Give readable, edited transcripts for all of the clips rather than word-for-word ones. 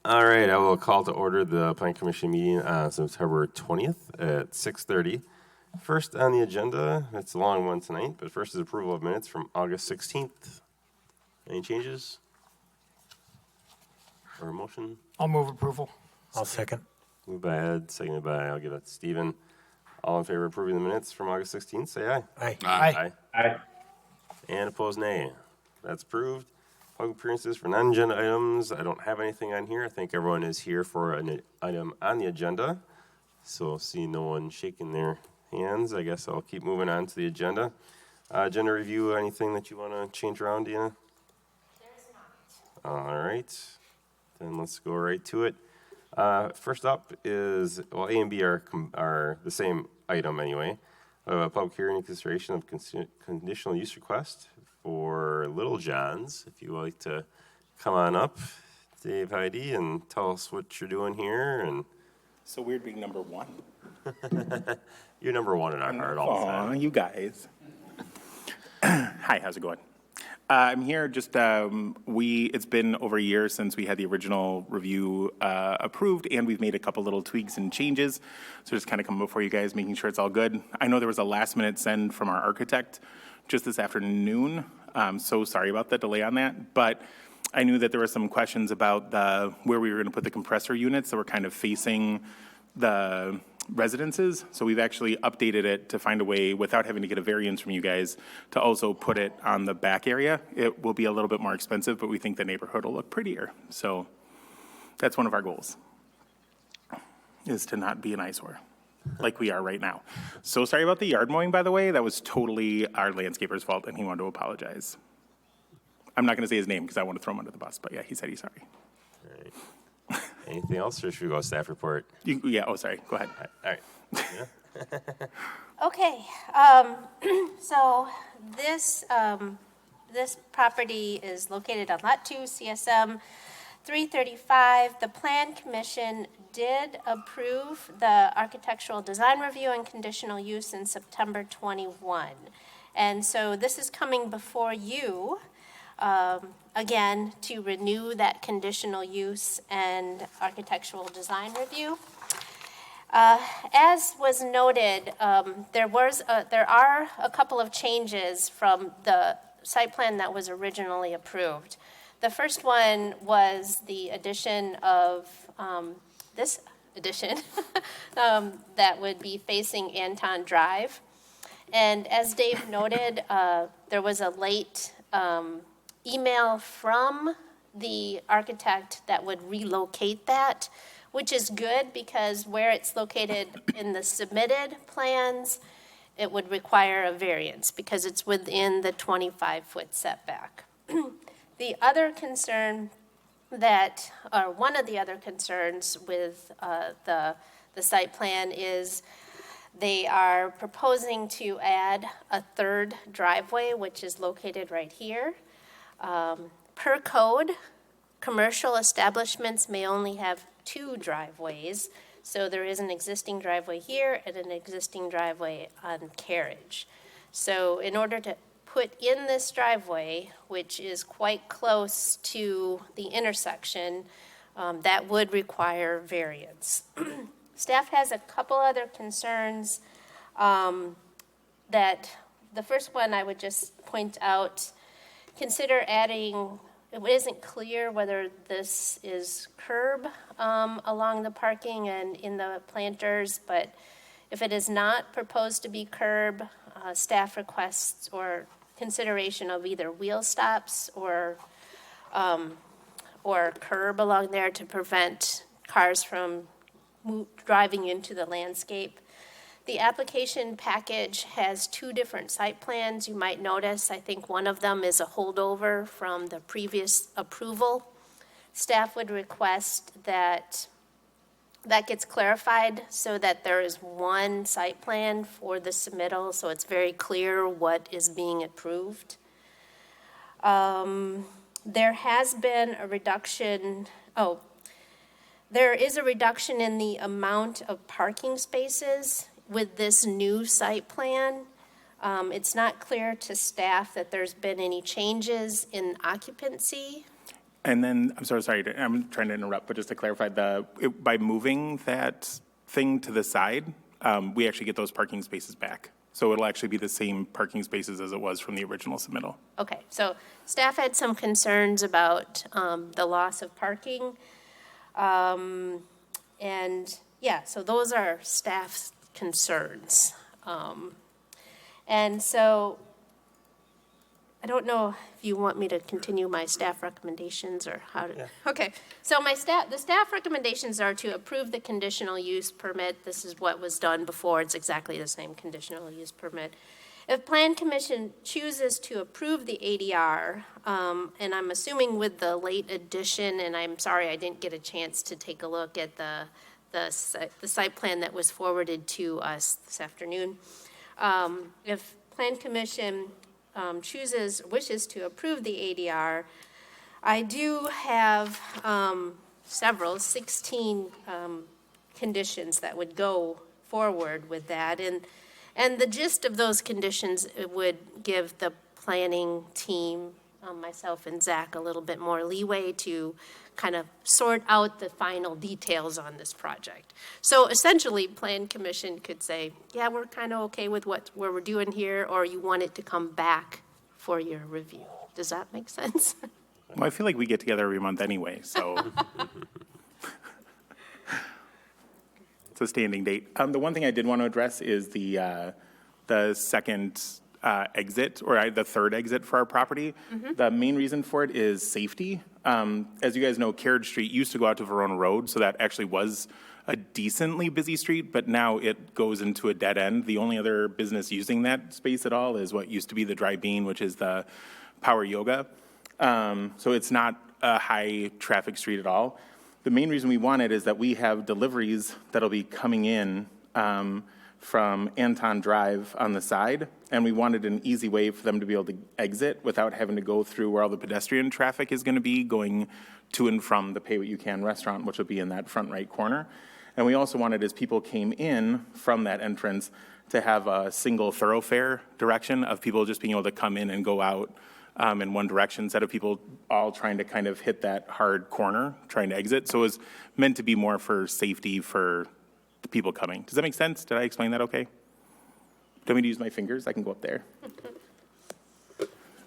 All right, I will call to order the Plan Commission meeting on September 20th at 6:30. First on the agenda, it's a long one tonight, but first is approval of minutes from August 16th. Any changes? Or a motion? I'll move approval. I'll second. Moved by Ed, seconded by, I'll give that to Stephen. All in favor of approving the minutes from August 16th, say aye. Aye. Aye. Aye. And opposed, nay. That's approved. Public appearances for non-agenda items. I don't have anything on here. I think everyone is here for an item on the agenda. So see no one shaking their hands. I guess I'll keep moving on to the agenda. Agenda review, anything that you want to change around, Deanna? There's not. All right. Then let's go right to it. First up is, well, A and B are the same item anyway. Public hearing and consideration of conditional use request for Little John's. If you would like to come on up, Dave, Heidi, and tell us what you're doing here. And So weird being number one. you're number one in our heart all the Aw, time. you guys. Hi, how's it going? I'm here just, it's been over a year since we had the original review approved, and we've made a couple little tweaks and changes. So just kind of coming before you guys, making sure it's all good. I know there was a last minute send from our architect just this afternoon. So sorry about the delay on that, but I knew that there were some questions about where we were going to put the compressor units that were kind of facing the residences. So we've actually updated it to find a way, without having to get a variance from you guys, to also put it on the back area. It will be a little bit more expensive, but we think the neighborhood will look prettier. So that's one of our goals, is to not be an eyesore like we are right now. So sorry about the yard mowing, by the way. That was totally our landscaper's fault, and he wanted to apologize. I'm not going to say his name because I want to throw him under the bus, but yeah, he said he's sorry. All right. Anything else, or should we go staff report? Sorry, go ahead. All right. Yeah. Okay, so this property is located on Lot 2, CSM 335. The Plan Commission did approve the architectural design review and conditional use in September 21. And so this is coming before you, again, to renew that conditional use and architectural design review. As was noted, there are a couple of changes from the site plan that was originally approved. The first one was the addition of this addition that would be facing Anton Drive. And as Dave noted, there was a late email from the architect that would relocate that, which is good because where it's located in the submitted plans, it would require a variance because it's within the 25-foot setback. The other concern one of the other concerns with the site plan is they are proposing to add a third driveway, which is located right here. Per code, commercial establishments may only have 2 driveways. So there is an existing driveway here and an existing driveway on Carriage. So in order to put in this driveway, which is quite close to the intersection, that would require variance. Staff has a couple other concerns that the first one I would just point out, consider adding, it isn't clear whether this is curb along the parking and in the planters, but if it is not proposed to be curb, staff requests or consideration of either wheel stops or curb along there to prevent cars from driving into the landscape. The application package has 2 different site plans. You might notice, I think one of them is a holdover from the previous approval. Staff would request that gets clarified so that there is one site plan for the submittal, so it's very clear what is being approved. There has been a reduction, there is a reduction in the amount of parking spaces with this new site plan. It's not clear to staff that there's been any changes in occupancy. And then, I'm sorry, I'm trying to interrupt, but just to clarify, by moving that thing to the side, we actually get those parking spaces back. So it'll actually be the same parking spaces as it was from the original submittal. Okay, so staff had some concerns about the loss of parking. And yeah, so those are staff's concerns. And so I don't know if you want me to continue my staff recommendations or how to. Yeah. Okay, so the staff recommendations are to approve the conditional use permit. This is what was done before. It's exactly the same conditional use permit. If Plan Commission chooses to approve the ADR, and I'm assuming with the late addition, and I'm sorry I didn't get a chance to take a look at the site plan that was forwarded to us this afternoon. If Plan Commission wishes to approve the ADR, I do have 16 conditions that would go forward with that. And the gist of those conditions, it would give the planning team, myself and Zach, a little bit more leeway to kind of sort out the final details on this project. So essentially, Plan Commission could say, yeah, we're kind of okay with what we're doing here, or you want it to come back for your review. Does that make sense? Well, I feel like we get together every month anyway, so. It's a standing date. The one thing I did want to address is the second exit, or the third exit for our property. The main reason for it is safety. As you guys know, Carriage Street used to go out to Verona Road, so that actually was a decently busy street, but now it goes into a dead end. The only other business using that space at all is what used to be the Dry Bean, which is the Power Yoga. So it's not a high-traffic street at all. The main reason we want it is that we have deliveries that'll be coming in from Anton Drive on the side, and we wanted an easy way for them to be able to exit without having to go through where all the pedestrian traffic is going to be, going to and from the Pay What You Can restaurant, which will be in that front right corner. And we also wanted, as people came in from that entrance, to have a single thoroughfare direction of people just being able to come in and go out in one direction, instead of people all trying to kind of hit that hard corner, trying to exit. So it was meant to be more for safety for the people coming. Does that make sense? Did I explain that okay? Do you want me to use my fingers? I can go up there.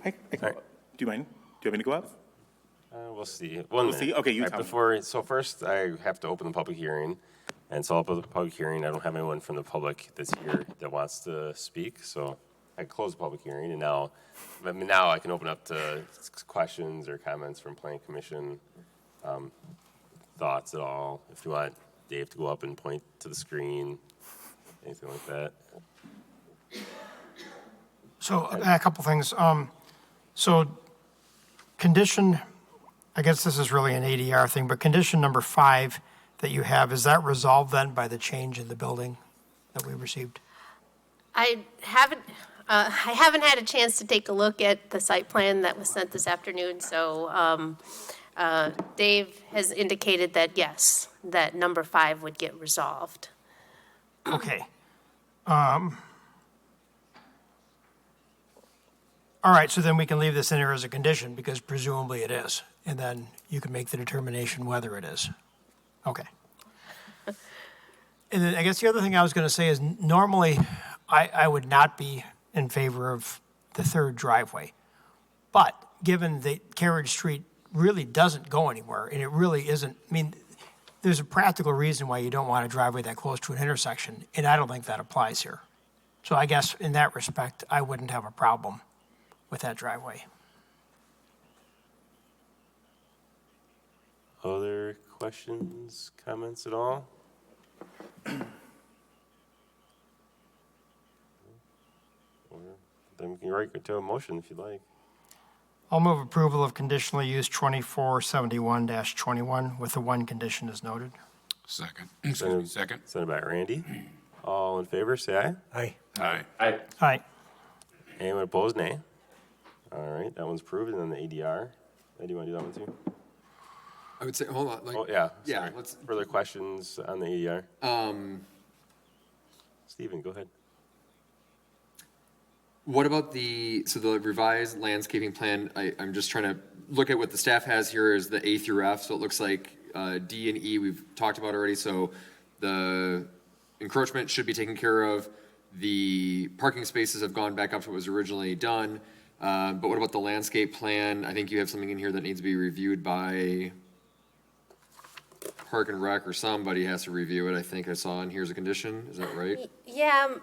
I can go up. Do you mind? Do you want me to go up? We'll see. We'll see? Okay, you tell me. So first, I have to open the public hearing. And so I'll open the public hearing. I don't have anyone from the public that's here that wants to speak. So I close the public hearing, and now I can open up to questions or comments from Planning Commission, thoughts at all. If you want Dave to go up and point to the screen, anything like that. So a couple things. So condition, I guess this is really an ADR thing, but condition number 5 that you have, is that resolved then by the change in the building that we received? I haven't had a chance to take a look at the site plan that was sent this afternoon, so Dave has indicated that, yes, that number 5 would get resolved. Okay. All right, so then we can leave this in here as a condition, because presumably it is, and then you can make the determination whether it is. Okay. And then I guess the other thing I was going to say is normally I would not be in favor of the third driveway. But given that Carriage Street really doesn't go anywhere, and it really isn't, I mean, there's a practical reason why you don't want a driveway that close to an intersection, and I don't think that applies here. So I guess in that respect, I wouldn't have a problem with that driveway. Other questions, comments at all? Or then we can write to a motion if you'd like. I'll move approval of conditional use 2471-21 with the one condition as noted. Second. Excuse me, second. Sent by Randy. All in favor, say aye. Aye. Aye. Aye. Anyone opposed, nay. All right, that one's approved. And then the ADR. Do you want to do that one too? I would say, hold on, like. Oh, yeah. Yeah, Sorry. let's, Further questions on the ADR? Stephen, go ahead. What about the revised landscaping plan? I'm just trying to look at what the staff has here is the A through F, so it looks like D and E we've talked about already, so the encroachment should be taken care of. The parking spaces have gone back up to what was originally done, but what about the landscape plan? I think you have something in here that needs to be reviewed by Park and Rec, or somebody has to review it, I think I saw in here as a condition, is that right? Yeah,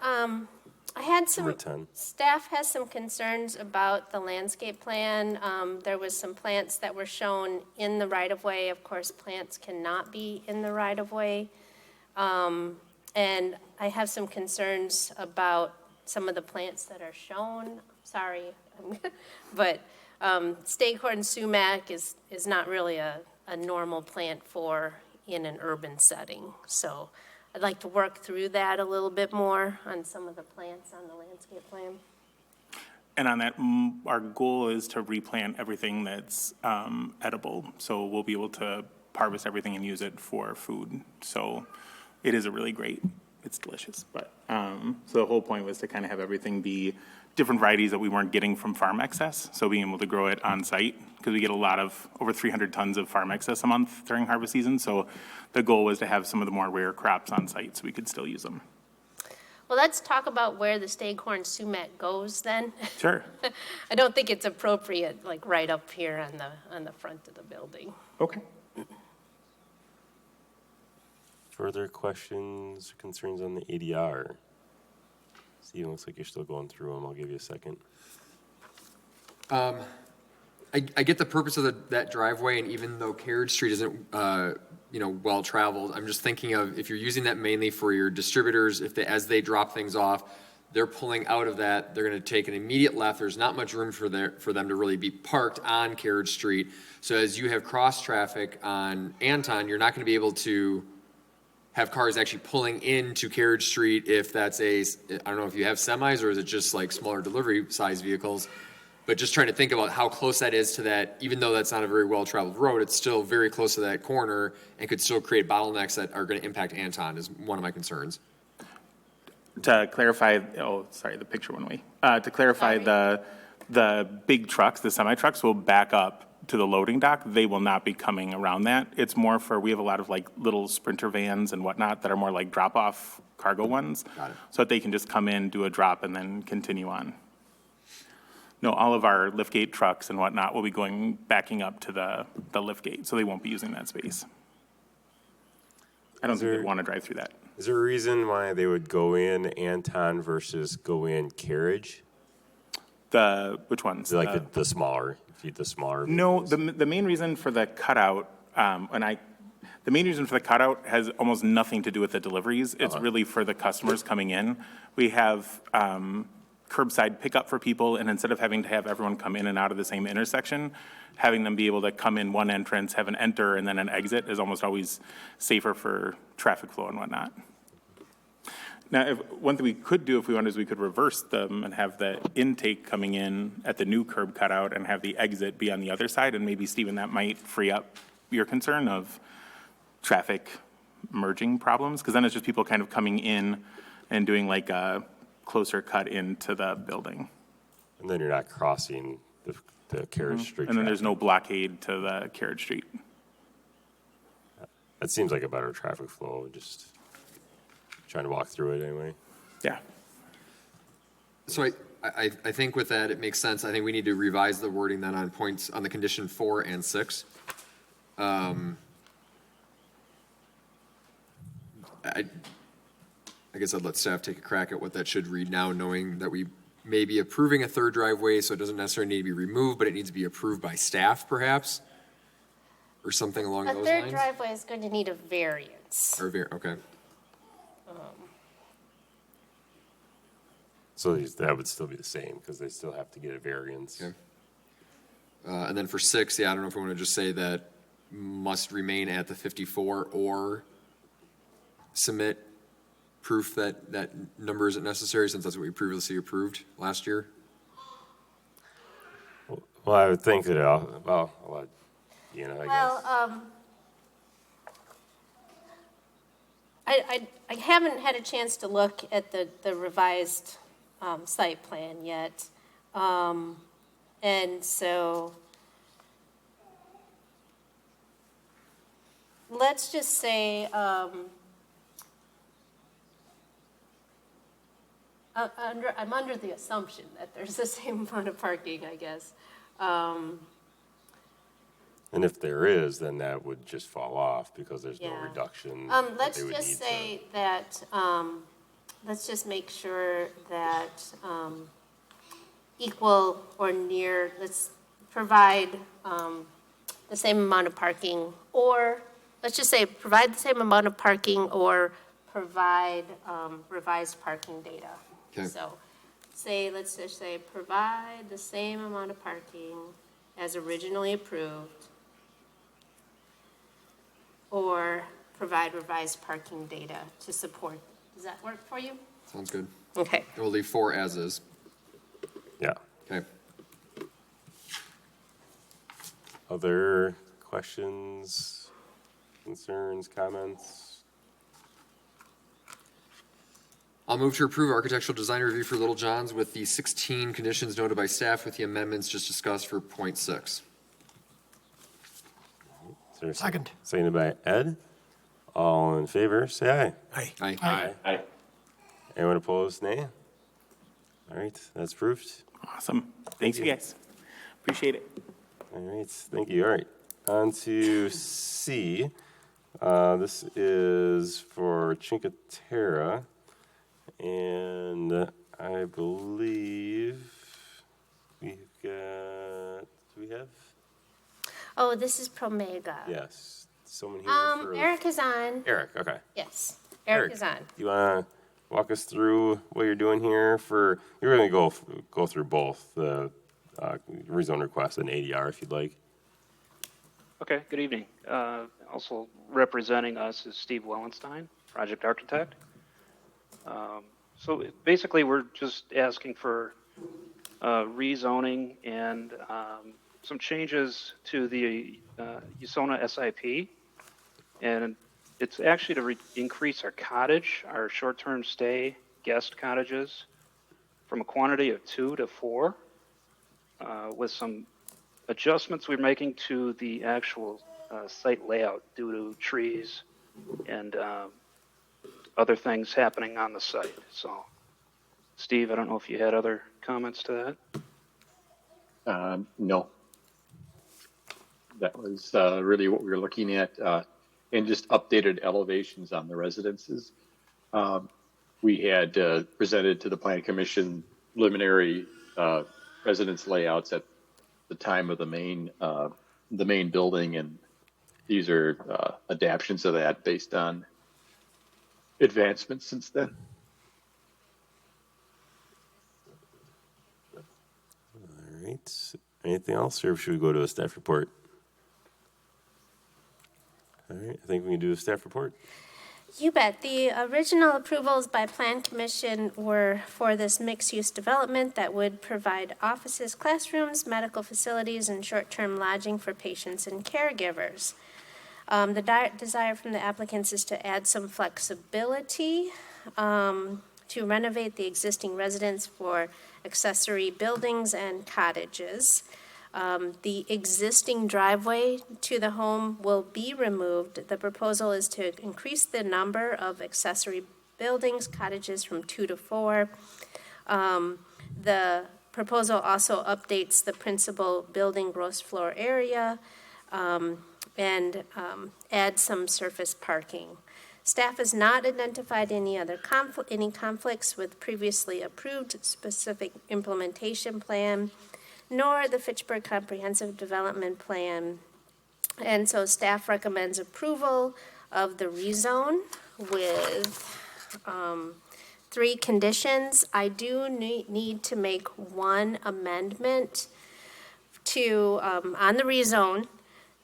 I had Number some, 10. staff has some concerns about the landscape plan. There was some plants that were shown in the right-of-way. Of course, plants cannot be in the right-of-way. And I have some concerns about some of the plants that are shown. Sorry, but staghorn sumac is not really a normal plant for in an urban setting. So I'd like to work through that a little bit more on some of the plants on the landscape plan. And on that, our goal is to replant everything that's edible. So we'll be able to harvest everything and use it for food. So it is a really great, it's delicious. But so the whole point was to kind of have everything be different varieties that we weren't getting from farm excess. So being able to grow it on site, because we get a lot of, over 300 tons of farm excess a month during harvest season. So the goal was to have some of the more rare crops on site so we could still use them. Well, let's talk about where the staghorn sumac goes then. Sure. I don't think it's appropriate, like right up here on the front of the building. Okay. Further questions, concerns on the ADR? Steven, looks like you're still going through them. I'll give you a second. I get the purpose of that driveway, and even though Carriage Street isn't, well traveled, I'm just thinking of if you're using that mainly for your distributors, as they drop things off, they're pulling out of that, they're going to take an immediate left. There's not much room for them to really be parked on Carriage Street. So as you have cross traffic on Anton, you're not going to be able to have cars actually pulling into Carriage Street if that's I don't know if you have semis or is it just like smaller delivery size vehicles, but just trying to think about how close that is to that, even though that's not a very well-traveled road, it's still very close to that corner and could still create bottlenecks that are going to impact Anton is one of my concerns. To clarify, the picture went away. To clarify, the big trucks, the semi-trucks will back up to the loading dock. They will not be coming around that. It's more for, we have a lot of like little Sprinter vans and whatnot that are more like drop-off cargo ones. Got it. So that they can just come in, do a drop, and then continue on. No, all of our liftgate trucks and whatnot will be backing up to the liftgate, so they won't be using that space. I don't think they want to drive through that. Is there a reason why they would go in Anton versus go in Carriage? Which ones? Like the smaller, if you the smaller. No, vehicles? the main reason for the cutout, the main reason for the cutout has almost nothing to do with the deliveries. It's really for the customers coming in. We have curbside pickup for people, and instead of having to have everyone come in and out of the same intersection, having them be able to come in one entrance, have an enter, and then an exit is almost always safer for traffic flow and whatnot. Now, one thing we could do if we wanted is we could reverse them and have the intake coming in at the new curb cutout and have the exit be on the other side, and maybe, Stephen, that might free up your concern of traffic merging problems, because then it's just people kind of coming in and doing like a closer cut into the building. And then you're not crossing the Carriage Street. And then there's no blockade to the Carriage Street. That seems like a better traffic flow, just trying to walk through it anyway. Yeah. So I think with that, it makes sense. I think we need to revise the wording then on points on the condition 4 and 6. I guess I'd let staff take a crack at what that should read now, knowing that we may be approving a third driveway, so it doesn't necessarily need to be removed, but it needs to be approved by staff perhaps, or something along A those third lines. driveway is going to need a variance. Okay. So that would still be the same, because they still have to get a variance. Okay. And then for 6, I don't know if we want to just say that must remain at the 54 or submit proof that that number isn't necessary, since that's what we previously approved last year. Well, I would think that I'll let I guess. Well, I haven't had a chance to look at the revised site plan yet. And so let's just say, I'm under the assumption that there's the same amount of parking, I guess. And if there is, then that would just fall off because there's no Yeah. reduction. that Let's they would just need to- say that, let's just make sure that, equal or near, let's provide, the same amount of parking, or, let's just say, provide the same amount of parking or provide, revised parking data. Okay. So, let's just say, provide the same amount of parking as originally approved, or provide revised parking data to support. Does that work for you? Sounds good. Okay. And we'll leave 4 as is. Yeah. Okay. Other questions, concerns, comments? I'll move to approve architectural design review for Little John's with the 16 conditions noted by staff with the amendments just discussed for .6. Is there a Second. Seconded by Ed. All in favor, say aye. Aye. Aye. Anyone opposed, nay? All right, that's approved. Awesome. Thanks, you guys. Appreciate it. All right, thank you. All right, on to C. This is for Cinque Terre, and I believe we've got, do we have? Oh, this is Promega. Yes, someone here for. Eric is on. Eric, okay. Yes, Eric is on. You want to walk us through what you're doing here for, you're going to go through both the rezone request and ADR if you'd like. Okay, good evening. Also representing us is Steve Wellenstein, project architect. So basically, we're just asking for rezoning and some changes to the USONA SIP. And it's actually to increase our cottage, our short-term stay guest cottages, from a quantity of 2 to 4, with some adjustments we're making to the actual site layout due to trees and other things happening on the site. So, Steve, I don't know if you had other comments to that? No. That was really what we were looking at, and just updated elevations on the residences. We had presented to the Planning Commission preliminary residence layouts at the time of the main building, and these are adaptions of that based on advancements since then. All right. Anything else, or should we go to a staff report? All right, I think we can do a staff report. You bet. The original approvals by Plan Commission were for this mixed-use development that would provide offices, classrooms, medical facilities, and short-term lodging for patients and caregivers. The desire from the applicants is to add some flexibility to renovate the existing residence for accessory buildings and cottages. The existing driveway to the home will be removed. The proposal is to increase the number of accessory buildings, cottages from 2 to 4. The proposal also updates the principal building gross floor area and adds some surface parking. Staff has not identified any other conflicts with previously approved specific implementation plan, nor the Fitchburg Comprehensive Development Plan. And so staff recommends approval of the rezone with 3 conditions. I do need to make one amendment to, on the rezone,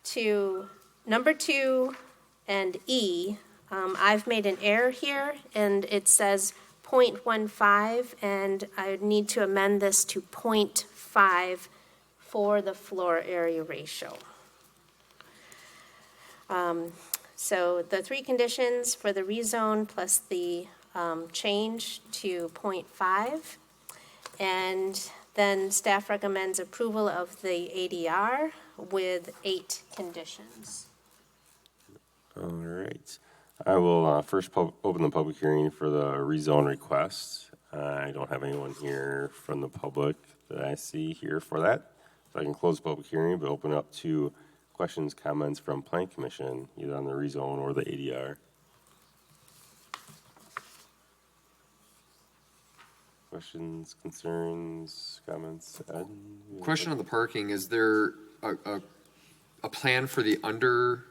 to number 2 and E. I've made an error here, and it says 0.15, and I need to amend this to 0.5 for the floor area ratio. So the 3 conditions for the rezone plus the change to 0.5. And then staff recommends approval of the ADR with 8 conditions. All right. I will first open the public hearing for the rezone request. I don't have anyone here from the public that I see here for that. So I can close the public hearing, but open up to questions, comments from Plan Commission, either on the rezone or the ADR. Questions, concerns, comments? Ed? Question on the parking, is there a plan for the underground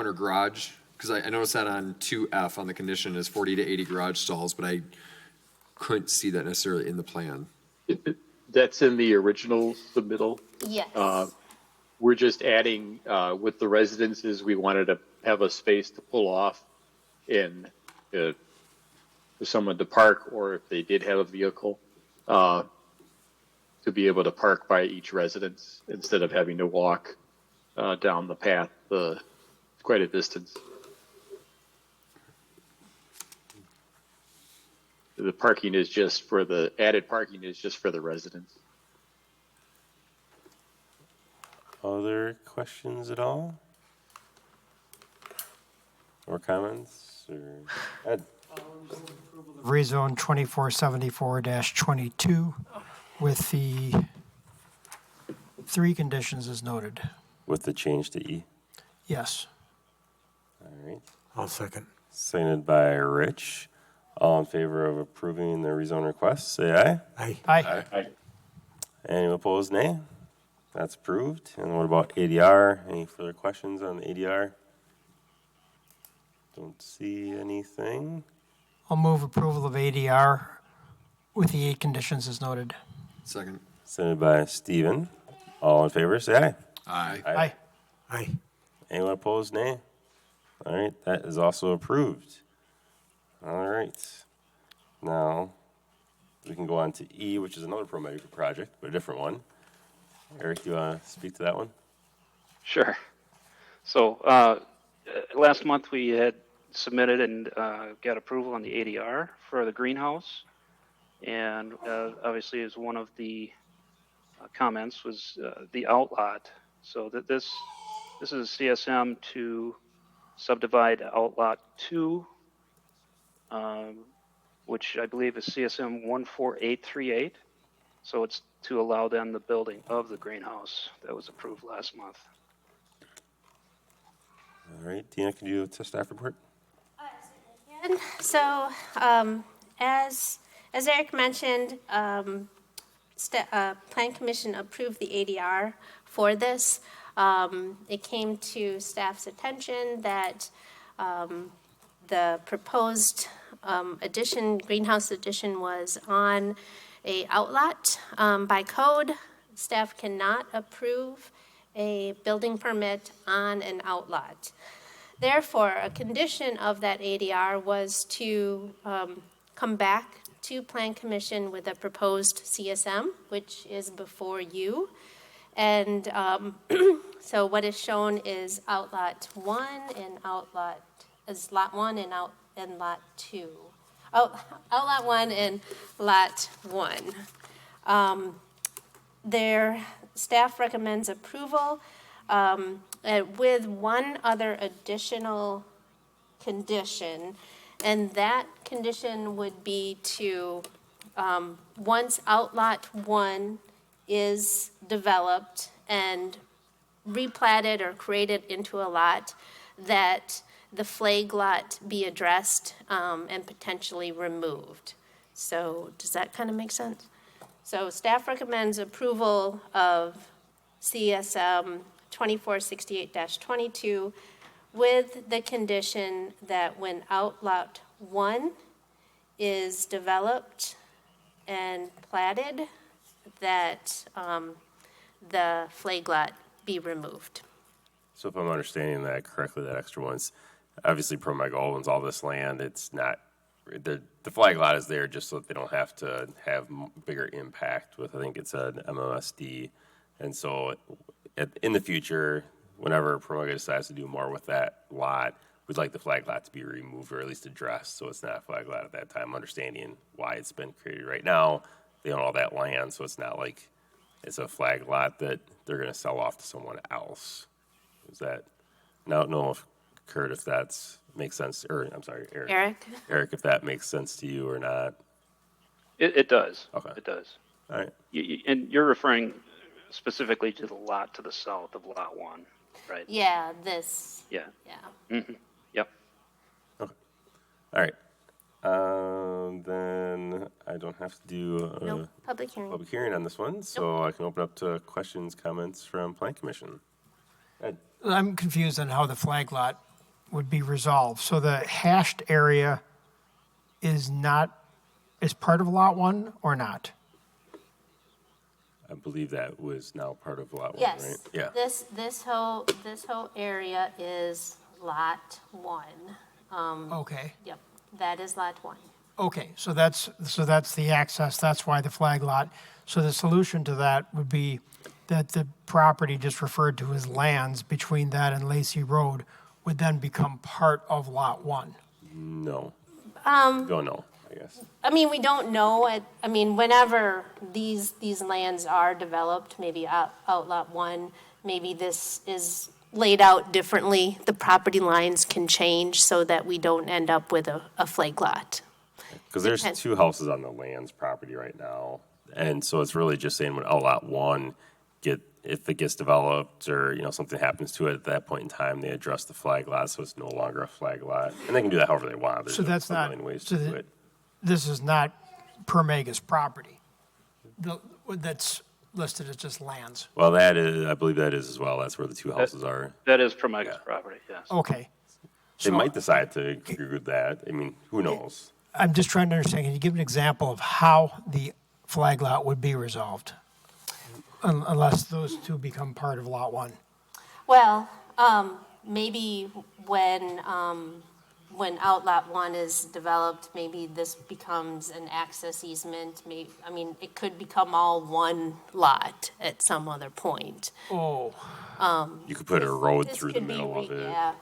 or garage? Because I noticed that on 2F on the condition is 40 to 80 garage stalls, but I couldn't see that necessarily in the plan. That's in the original submittal. Yes. We're just adding, with the residences, we wanted to have a space to pull off in, for someone to park, or if they did have a vehicle, to be able to park by each residence instead of having to walk down the path quite a distance. The parking is just for the added parking is just for the residents. Other questions at all? Or comments? Or Ed? Rezone 2474-22 with the 3 conditions as noted. With the change to E? Yes. All right. I'll second. Seconded by Rich. All in favor of approving the rezone request, say aye. Aye. Aye. Anyone opposed, nay? That's approved. And what about ADR? Any further questions on the ADR? Don't see anything. I'll move approval of ADR with the 8 conditions as noted. Second. Seconded by Stephen. All in favor, say aye. Aye. Aye. Aye. Anyone opposed, nay? All right, that is also approved. All right. Now, we can go on to E, which is another pro-medical project, but a different one. Eric, you want to speak to that one? Sure. So last month we had submitted and got approval on the ADR for the greenhouse. And obviously, as one of the comments was the outlot. So that this is CSM to subdivide outlot 2, which I believe is CSM 14838. So it's to allow then the building of the greenhouse that was approved last month. All right, Dina, can you do a staff report? So, as Eric mentioned, Plan Commission approved the ADR for this. It came to staff's attention that the proposed greenhouse addition was on a outlot. By code, staff cannot approve a building permit on an outlot. Therefore, a condition of that ADR was to come back to Plan Commission with a proposed CSM, which is before you. And so what is shown is outlot 1 and lot 1 and lot 2. Oh, outlot 1 and lot 1. Their staff recommends approval with one other additional condition, and that condition would be to, once outlot 1 is developed and replatted or created into a lot, that the flag lot be addressed and potentially removed. So does that kind of make sense? So staff recommends approval of CSM 2468-22 with the condition that when outlot 1 is developed and platted, that the flag lot be removed. So if I'm understanding that correctly, that extra one's obviously ProMeg owns all this land. It's not, the flag lot is there just so that they don't have to have bigger impact with, I think it's an MOSD. And so in the future, whenever ProMeg decides to do more with that lot, we'd like the flag lot to be removed or at least addressed, so it's not a flag lot at that time, understanding why it's been created. Right now, they own all that land, so it's not like it's a flag lot that they're gonna sell off to someone else. Is that, I don't know if, Kurt, if that's, makes sense, or, I'm sorry, Eric. Eric? Eric, if that makes sense to you or not. It does. Okay. It does. All right. And you're referring specifically to the lot to the south of Lot 1, right? Yeah, this, Yeah. yeah. Yep. Okay. All right. Then I don't have to do a No, public hearing. public hearing on this one, so I can open up to questions, comments from Plan Commission. Ed? I'm confused on how the flag lot would be resolved. So the hashed area is part of Lot 1 or not? I believe that was now part of Lot 1, right? Yes. Yeah. This whole area is Lot 1. Okay. Yep, that is Lot 1. Okay, so that's the access, that's why the flag lot. So the solution to that would be that the property just referred to as lands between that and Lacey Road would then become part of Lot 1. No. Don't know, I guess. I mean, we don't know. Whenever these lands are developed, maybe out Lot 1, maybe this is laid out differently. The property lines can change so that we don't end up with a flag lot. Because there's Depends. 2 houses on the land's property right now. And so it's really just saying when Lot 1 if it gets developed or, something happens to it at that point in time, they address the flag lot, so it's no longer a flag lot. And they can do that however they want. There's So that's a not, million ways so to do it. this is not Permega's property. That's listed as just lands. Well, that is, I believe that is as well. That's where the 2 houses are. That is Promega's property, yes. Okay. They might decide to agree with that. I mean, who knows? I'm just trying to understand, can you give an example of how the flag lot would be resolved? Unless those 2 become part of Lot 1. Well, maybe when Outlot 1 is developed, maybe this becomes an access easement. It could become all one lot at some other point. Oh, You could put a road This through the could be middle of it. Yeah.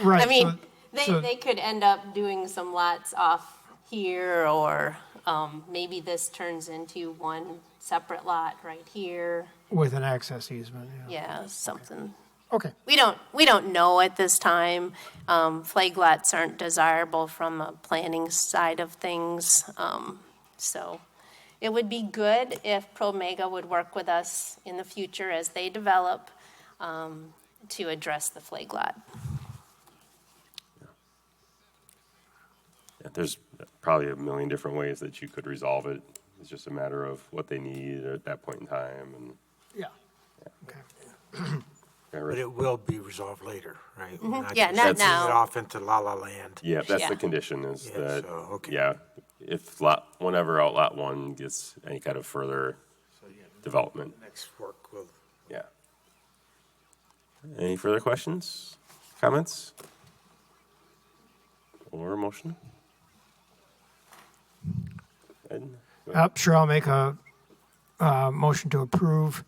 right. They could end up doing some lots off here, or maybe this turns into one separate lot right here. With an access easement, Yeah, something. Okay. We don't know at this time. Flag lots aren't desirable from a planning side of things. So it would be good if Promega would work with us in the future as they develop to address the flag lot. Yeah, there's probably a million different ways that you could resolve it. It's just a matter of what they need at that point in time. And Yeah. Okay. yeah, But right. it will be resolved later, right? We're Yeah, just not sending now. it off into La La Land. Yeah, that's Yeah. the condition is Yeah, that, so, okay. yeah, if whenever Outlot 1 gets any kind of further development, Next work will, yeah. Any further questions, comments? Or a motion? Ed? Go ahead. Sure, I'll make a motion to approve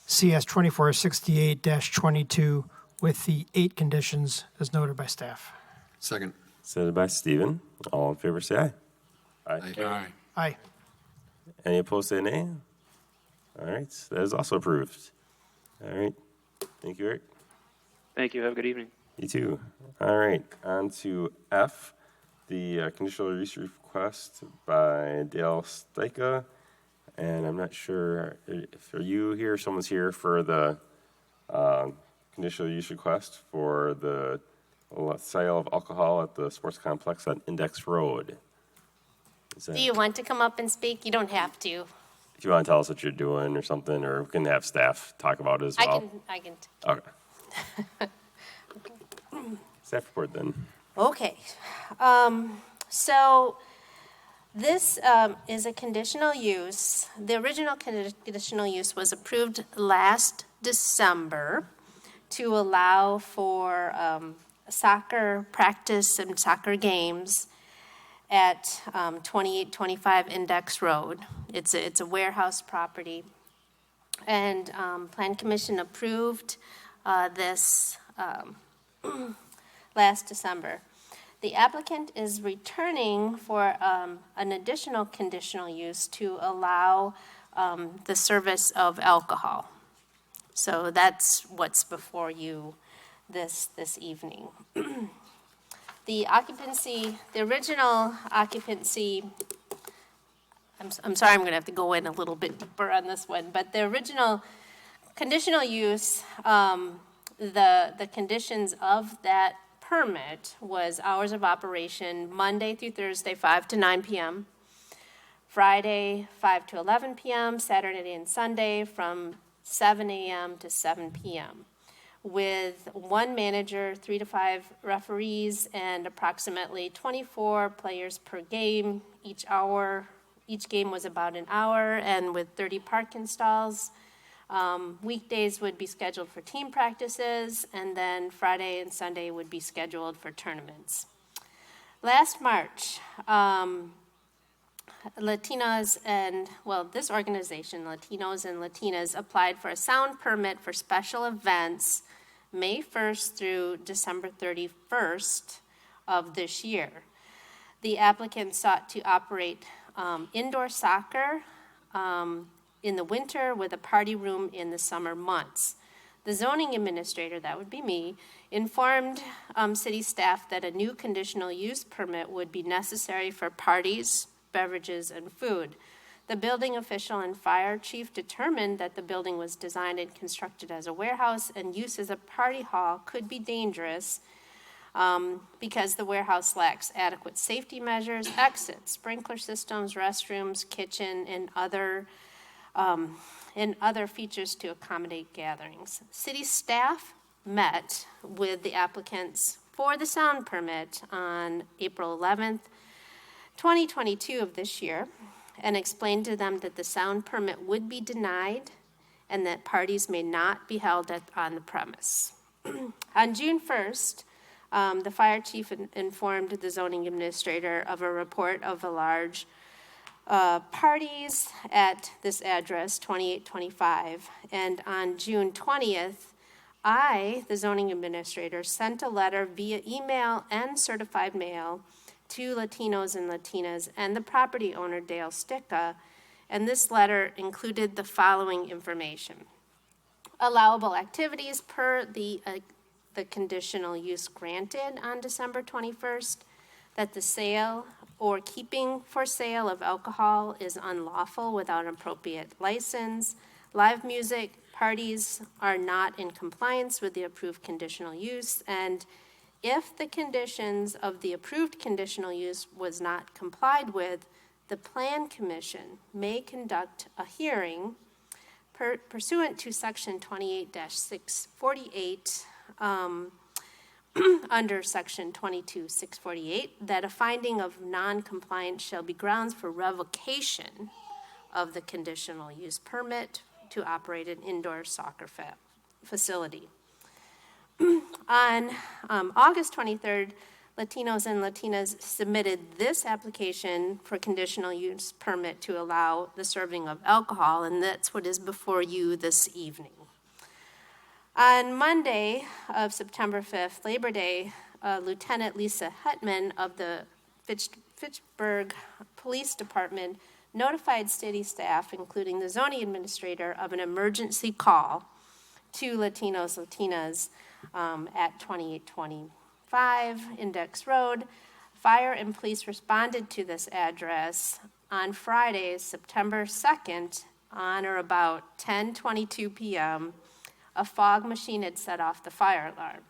CS 2468-22 with the 8 conditions as noted by staff. Second. Seconded by Stephen. All in favor, say aye. Aye. Aye. Aye. Any opposed, say nay. All right, that is also approved. All right, thank you, Eric. Thank you. Have a good evening. You too. All right, on to F, the conditional use request by Dale Stika. And I'm not sure if are you here, someone's here for the conditional use request for the sale of alcohol at the sports complex on Index Road. Do you want to come up and speak? You don't have to. If you want to tell us what you're doing or something, or we can have staff talk about it as well. I can. Okay. Staff report then. Okay. So this is a conditional use. The original conditional use was approved last December to allow for soccer practice and soccer games at 2825 Index Road. It's a warehouse property. And Plan Commission approved this last December. The applicant is returning for an additional conditional use to allow the service of alcohol. So that's what's before you this evening. The original occupancy, I'm sorry, I'm going to have to go in a little bit deeper on this one, but the original conditional use, the conditions of that permit was hours of operation Monday through Thursday, 5 to 9 p.m., Friday, 5 to 11 p.m., Saturday and Sunday from 7 a.m. to 7 p.m., with one manager, 3 to 5 referees, and approximately 24 players per game. Each game was about an hour, and with 30 parking stalls. Weekdays would be scheduled for team practices, and then Friday and Sunday would be scheduled for tournaments. Last March, this organization, Latinos and Latinas, applied for a sound permit for special events May 1st through December 31st of this year. The applicant sought to operate indoor soccer in the winter with a party room in the summer months. The zoning administrator, that would be me, informed city staff that a new conditional use permit would be necessary for parties, beverages, and food. The building official and fire chief determined that the building was designed and constructed as a warehouse, and use as a party hall could be dangerous because the warehouse lacks adequate safety measures, exits, sprinkler systems, restrooms, kitchen, and other features to accommodate gatherings. City staff met with the applicants for the sound permit on April 11th, 2022 of this year, and explained to them that the sound permit would be denied and that parties may not be held on the premise. On June 1st, the fire chief informed the zoning administrator of a report of a large parties at this address, 2825, and on June 20th, I, the zoning administrator, sent a letter via email and certified mail to Latinos and Latinas and the property owner, Dale Sticka, and this letter included the following information. Allowable activities per the conditional use granted on December 21st, that the sale or keeping for sale of alcohol is unlawful without an appropriate license. Live music parties are not in compliance with the approved conditional use, and if the conditions of the approved conditional use was not complied with, the Plan Commission may conduct a hearing pursuant to Section 28-648 under Section 22-648, that a finding of non-compliance shall be grounds for revocation of the conditional use permit to operate an indoor soccer facility. On August 23rd, Latinos and Latinas submitted this application for conditional use permit to allow the serving of alcohol, and that's what is before you this evening. On Monday of September 5th, Labor Day, Lieutenant Lisa Hetman of the Fitchburg Police Department notified city staff, including the zoning administrator, of an emergency call to Latinos, Latinas at 2825 Index Road. Fire and police responded to this address on Friday, September 2nd, on or about 10:22 p.m. A fog machine had set off the fire alarm.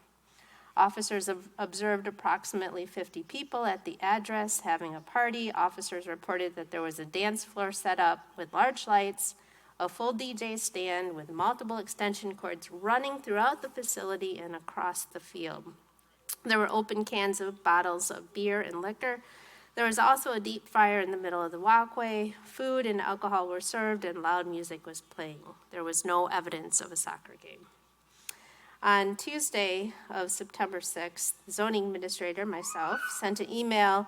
Officers have observed approximately 50 people at the address having a party. Officers reported that there was a dance floor set up with large lights, a full DJ stand with multiple extension cords running throughout the facility and across the field. There were open cans of bottles of beer and liquor. There was also a deep fryer in the middle of the walkway. Food and alcohol were served and loud music was playing. There was no evidence of a soccer game. On Tuesday of September 6th, the zoning administrator, myself, sent an email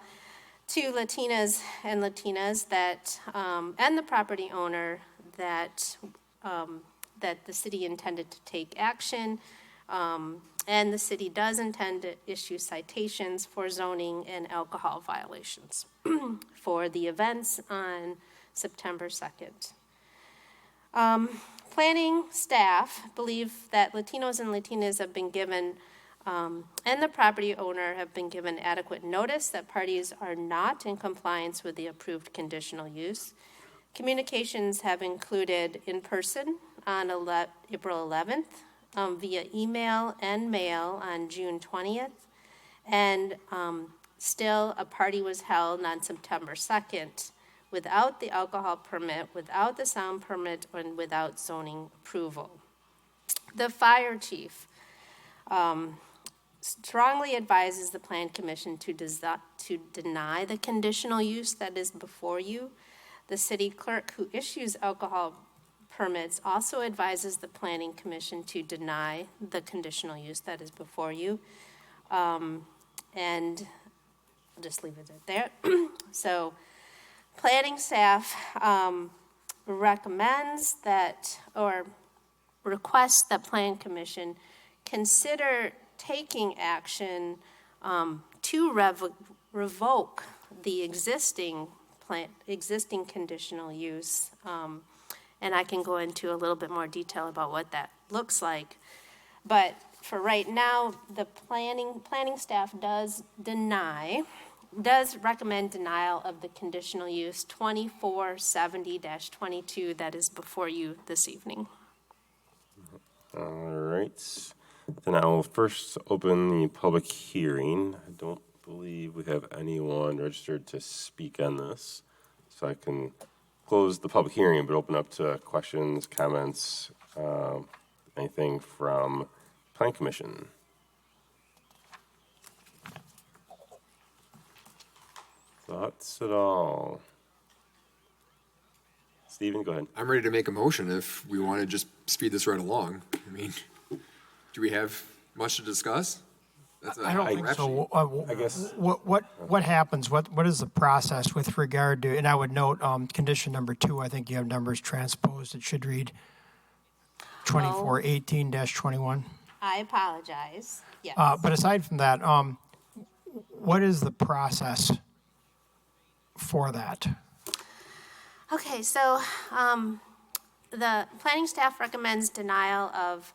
to Latinas and Latinas that, and the property owner that the city intended to take action And the city does intend to issue citations for zoning and alcohol violations for the events on September 2nd. Planning staff believe that Latinos and Latinas have been given, and the property owner have been given adequate notice that parties are not in compliance with the approved conditional use. Communications have included in person on April 11th, via email and mail on June 20th, and still a party was held on September 2nd without the alcohol permit, without the sound permit, and without zoning approval. The fire chief strongly advises the Plan Commission to deny the conditional use that is before you. The city clerk who issues alcohol permits also advises the Planning Commission to deny the conditional use that is before you. And I'll just leave it at there. So planning staff recommends that, or requests that Plan Commission consider taking action to revoke the existing conditional use. And I can go into a little bit more detail about what that looks like. But for right now, the planning staff does recommend denial of the conditional use 2470-22 that is before you this evening. All right. Then I will first open the public hearing. I don't believe we have anyone registered to speak on this, so I can close the public hearing, but open up to questions, comments, anything from Plan Commission. Thoughts at all? Stephen, go ahead. I'm ready to make a motion if we want to just speed this right along. I mean, do we have much to discuss? I don't think so. I guess. What happens, what is the process with regard to, and I would note, condition number 2, I think you have numbers transposed. It should read 2418-21. I apologize. Yes. But aside from that, what is the process for that? Okay, so the planning staff recommends denial of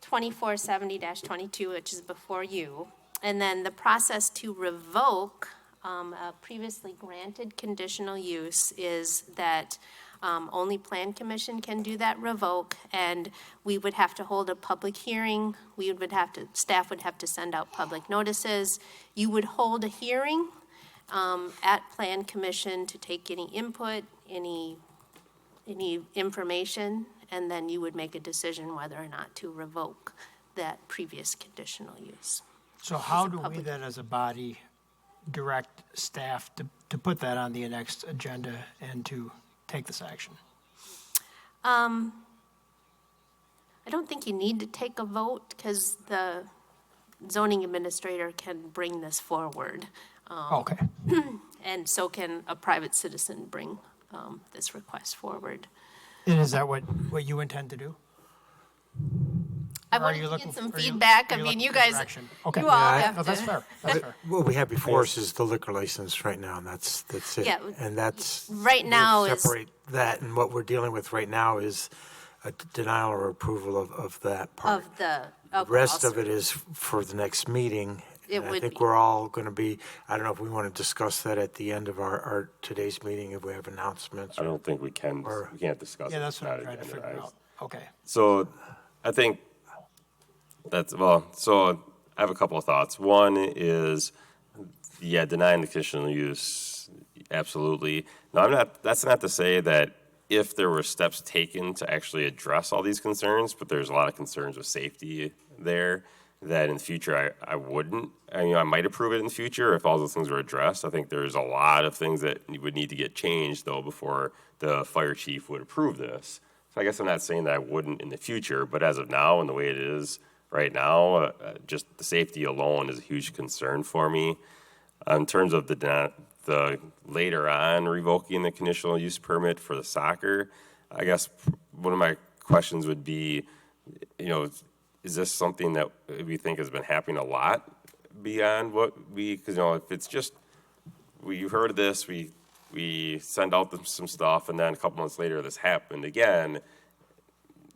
2470-22, which is before you. And then the process to revoke a previously granted conditional use is that only Plan Commission can do that revoke, and we would have to hold a public hearing. Staff would have to send out public notices. You would hold a hearing at Plan Commission to take any input, any information, and then you would make a decision whether or not to revoke that previous conditional use. So how do we then, as a body, direct staff to put that on the next agenda and to take this action? I don't think you need to take a vote because the zoning administrator can bring this forward. Okay. And so can a private citizen bring this request forward. And is that what you intend to do? I Or are wanted you to looking- get some are you- feedback. are I you mean, looking you for guys, direction? Okay. you all Yeah, have no, that's to. fair. That's fair. What we have before us is the liquor license right now, and that's it. Yeah, And that's. right now is- Separate that, and what we're dealing with right now is a denial or approval of that part. Of the The alcohol rest of service. it is for the next meeting. It And I would think be. we're all going to be, I don't know if we want to discuss that at the end of our today's meeting, if we have announcements. I don't think we can. Or- We can't discuss it. Yeah, that's what I'm It's trying to not figure agendized. out. Okay. So I think so I have a couple of thoughts. One is, yeah, denying the conditional use, absolutely. No, that's not to say that if there were steps taken to actually address all these concerns, but there's a lot of concerns with safety there, that in the future I wouldn't. I might approve it in the future if all those things were addressed. I think there's a lot of things that would need to get changed, though, before the fire chief would approve this. So I guess I'm not saying that I wouldn't in the future, but as of now and the way it is right now, just the safety alone is a huge concern for me. In terms of the later on revoking the conditional use permit for the soccer, I guess one of my questions would be, is this something that we think has been happening a lot beyond what because, if it's just, we heard this, we send out some stuff, and then a couple months later this happened again,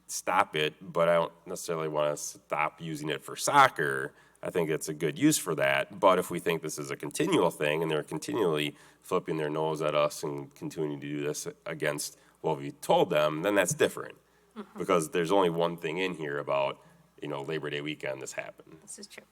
stop it, but I don't necessarily want to stop using it for soccer. I think it's a good use for that, but if we think this is a continual thing and they're continually flipping their nose at us and continuing to do this against what we told them, then that's different. Because there's only one thing in here about, Labor Day weekend this happened. This is true.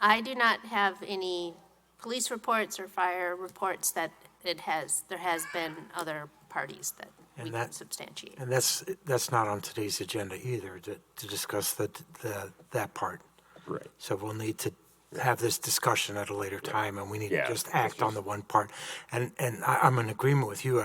I do not have any police reports or fire reports that there has been other parties that we And can that- substantiate. And that's not on today's agenda either, to discuss that part. Right. So we'll need to have this discussion at a later time, and we need to Yeah, just that's act on the one part. And I'm in agreement with you,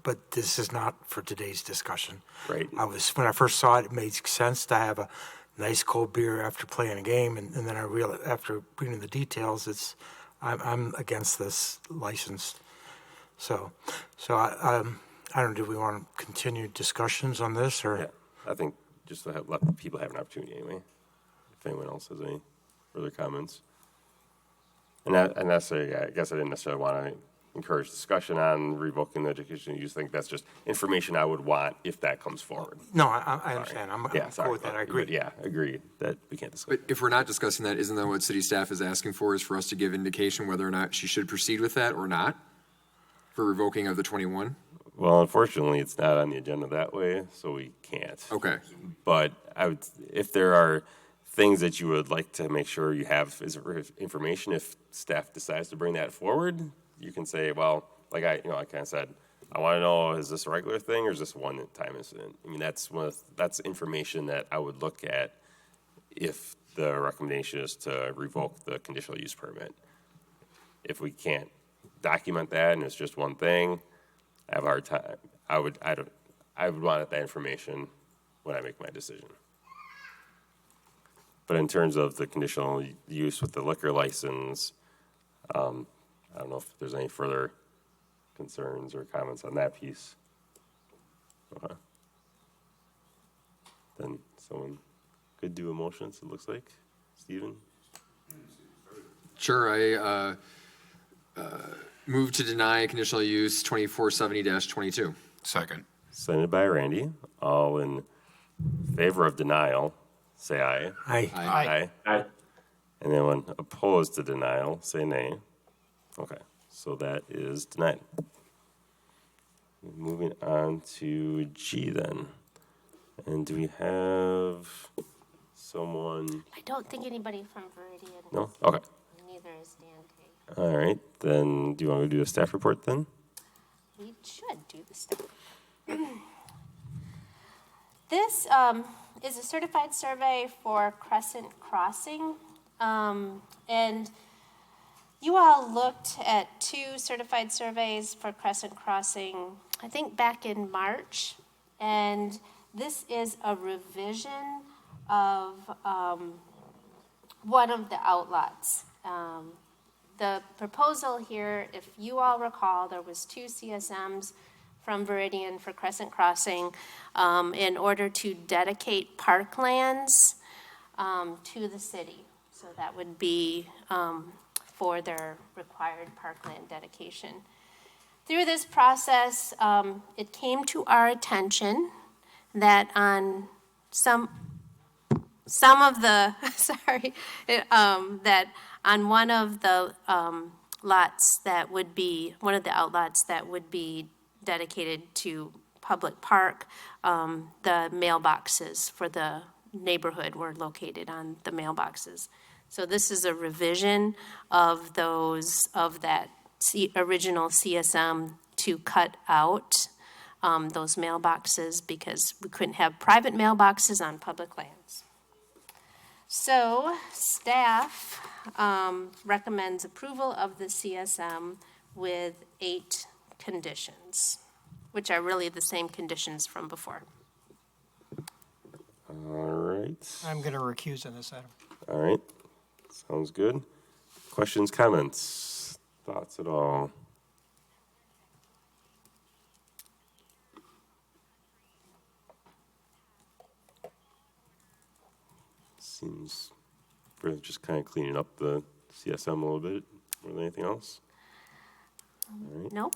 but this is not for today's discussion. Right. When I first saw it, it made sense to have a nice cold beer after playing a game, and then I realized, after reading the details, I'm against this license. So I don't know, do we want to continue discussions on this, or? Yeah, I think just to let the people have an opportunity anyway, if anyone else has any further comments. And necessarily, I guess I didn't necessarily want to encourage discussion on revoking the educational use. Think that's just information I would want if that comes forward. No, I understand. I'm Yeah, cool sorry. with that. I agree. But yeah, agreed that we can't discuss. But if we're not discussing that, isn't that what city staff is asking for, is for us to give indication whether or not she should proceed with that or not? For revoking of the 21? Well, unfortunately, it's not on the agenda that way, so we can't. Okay. But if there are things that you would like to make sure you have as information, if staff decides to bring that forward, you can say, well, like I kind of said, I want to know, is this a regular thing or is this a one-time incident? I mean, that's information that I would look at if the recommendation is to revoke the conditional use permit. If we can't document that and it's just one thing, I have a hard time. I would want that information when I make my decision. But in terms of the conditional use with the liquor license, I don't know if there's any further concerns or comments on that piece. Okay. Then someone could do a motion, it looks like. Stephen? Sure, I move to deny conditional use 2470-22. Second. Seconded by Randy. All in favor of denial, say aye. Aye. Aye. And anyone opposed to denial, say nay. Okay, so that is denied. Moving on to G then. And do we have someone? I don't think anybody from Viridian. No? Okay. Neither is Dan Kay. All right, then do you want to do a staff report then? We should do the stuff. This is a certified survey for Crescent Crossing. And you all looked at 2 certified surveys for Crescent Crossing, I think back in March. And this is a revision of one of the outlots. The proposal here, if you all recall, there was 2 CSMs from Viridian for Crescent Crossing in order to dedicate parklands to the city. So that would be for their required parkland dedication. Through this process, it came to our attention that on some of the, that on one of the lots that would be, one of the outlots that would be dedicated to public park, the mailboxes for the neighborhood were located on the mailboxes. So this is a revision of that original CSM to cut out those mailboxes because we couldn't have private mailboxes on public lands. So staff recommends approval of the CSM with 8 conditions, which are really the same conditions from before. All right. I'm going to recuse on this item. All right. Sounds good. Questions, comments, thoughts at all? seems for just kind of cleaning up the CSM a little bit more than anything else. No?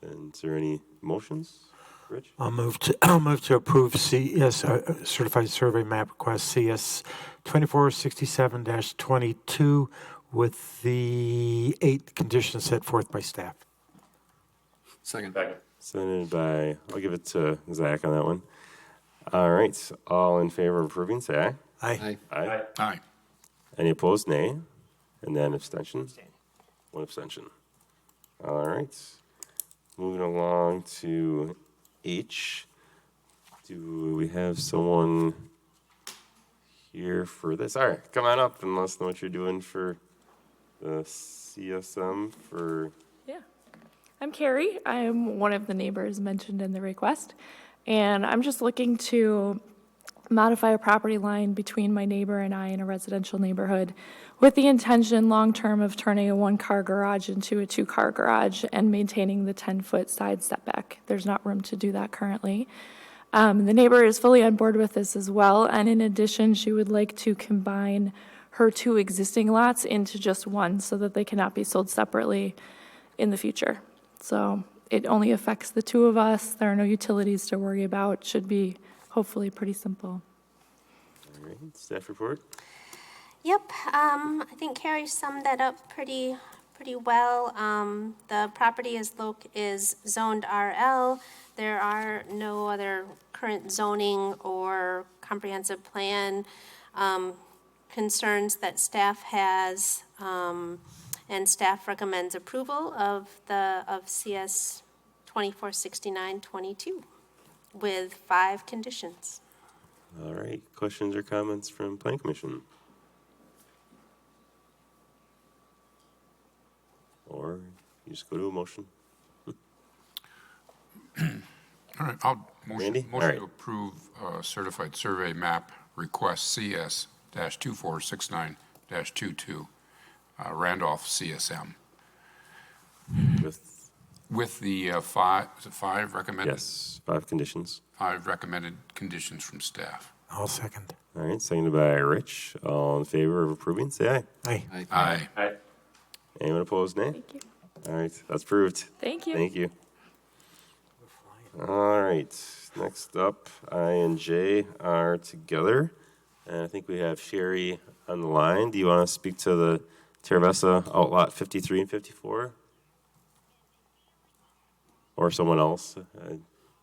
And is there any motions, Rich? I'll move to approve CS certified survey map request CS 2467-22 with the 8 conditions set forth by staff. Second. Seconded by, I'll give it to Zach on that one. All right, all in favor of approving, say aye. Aye. Aye. Aye. Any opposed, nay. And then abstention? One abstention. All right. Moving along to H. Do we have someone here for this? All right, come on up and let us know what you're doing for the CSM for... Yeah. I'm Carrie. I'm one of the neighbors mentioned in the request. And I'm just looking to modify a property line between my neighbor and I in a residential neighborhood with the intention long-term of turning a one-car garage into a two-car garage and maintaining the 10-foot side setback. There's not room to do that currently. The neighbor is fully on board with this as well. And in addition, she would like to combine her 2 existing lots into just one so that they cannot be sold separately in the future. So it only affects the 2 of us. There are no utilities to worry about. Should be hopefully pretty simple. All right, staff report? Yep, I think Carrie summed that up pretty well. The property is zoned RL. There are no other current zoning or comprehensive plan concerns that staff has, and staff recommends approval of CS 2469-22 with 5 conditions. All right, questions or comments from Planning Commission? Or you just go to a motion? All right, I'll Randy? motion All right. to approve certified survey map request CS-2469-22, Randolph CSM. With the 5, is it 5 recommended? Yes, 5 conditions. 5 recommended conditions from staff. I'll second. All right, seconded by Rich. All in favor of approving, say aye. Aye. Aye. Anyone opposed, nay? Thank you. All right, that's approved. Thank you. Thank you. All right, next up, I and J are together. And I think we have Sherry on the line. Do you want to speak to the Terravessa Outlot 53 and 54? Or someone else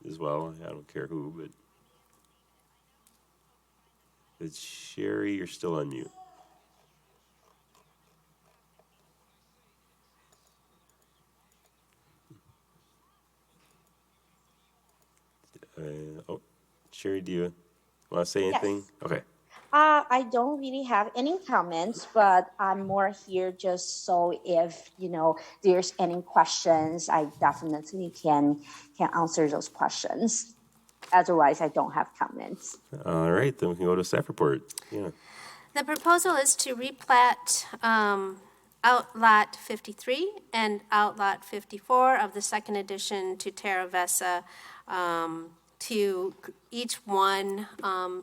as well. I don't care who, but. It's Sherry, you're still on mute. Sherry, do you want to say anything? Yes. Okay. I don't really have any comments, but I'm more here just so if, there's any questions, I definitely can answer those questions. Otherwise, I don't have comments. All right, then we can go to staff report. Yeah. The proposal is to replat Outlot 53 and Outlot 54 of the second edition to Terravessa. To each one,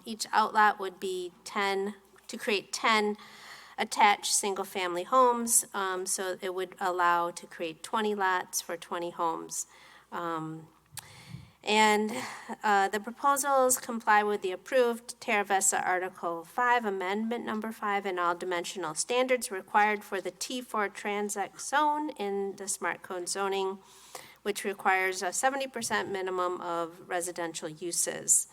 each outlot would be 10, to create 10 attached single-family homes. So it would allow to create 20 lots for 20 homes. And the proposals comply with the approved Terravessa Article 5, Amendment Number 5, and all dimensional standards required for the T4 Transact Zone in the Smart Code zoning, which requires a 70% minimum of residential uses.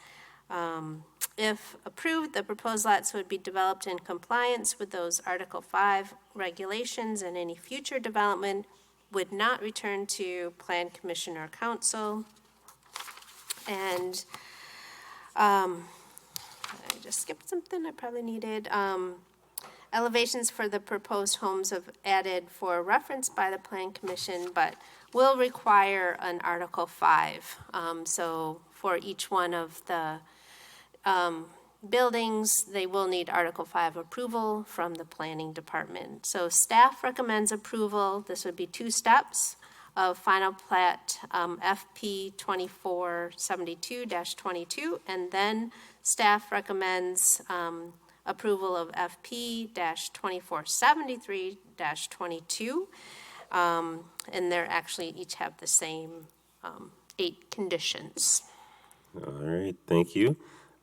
If approved, the proposed lots would be developed in compliance with those Article 5 regulations, and any future development would not return to Plan Commission or Council. And I just skipped something I probably needed. Elevations for the proposed homes have added for reference by the Plan Commission, but will require an Article 5. So for each one of the buildings, they will need Article 5 approval from the Planning Department. So staff recommends approval. This would be 2 steps of final plat FP 2472-22, and then staff recommends approval of FP-2473-22. And they're actually each have the same 8 conditions. All right, thank you.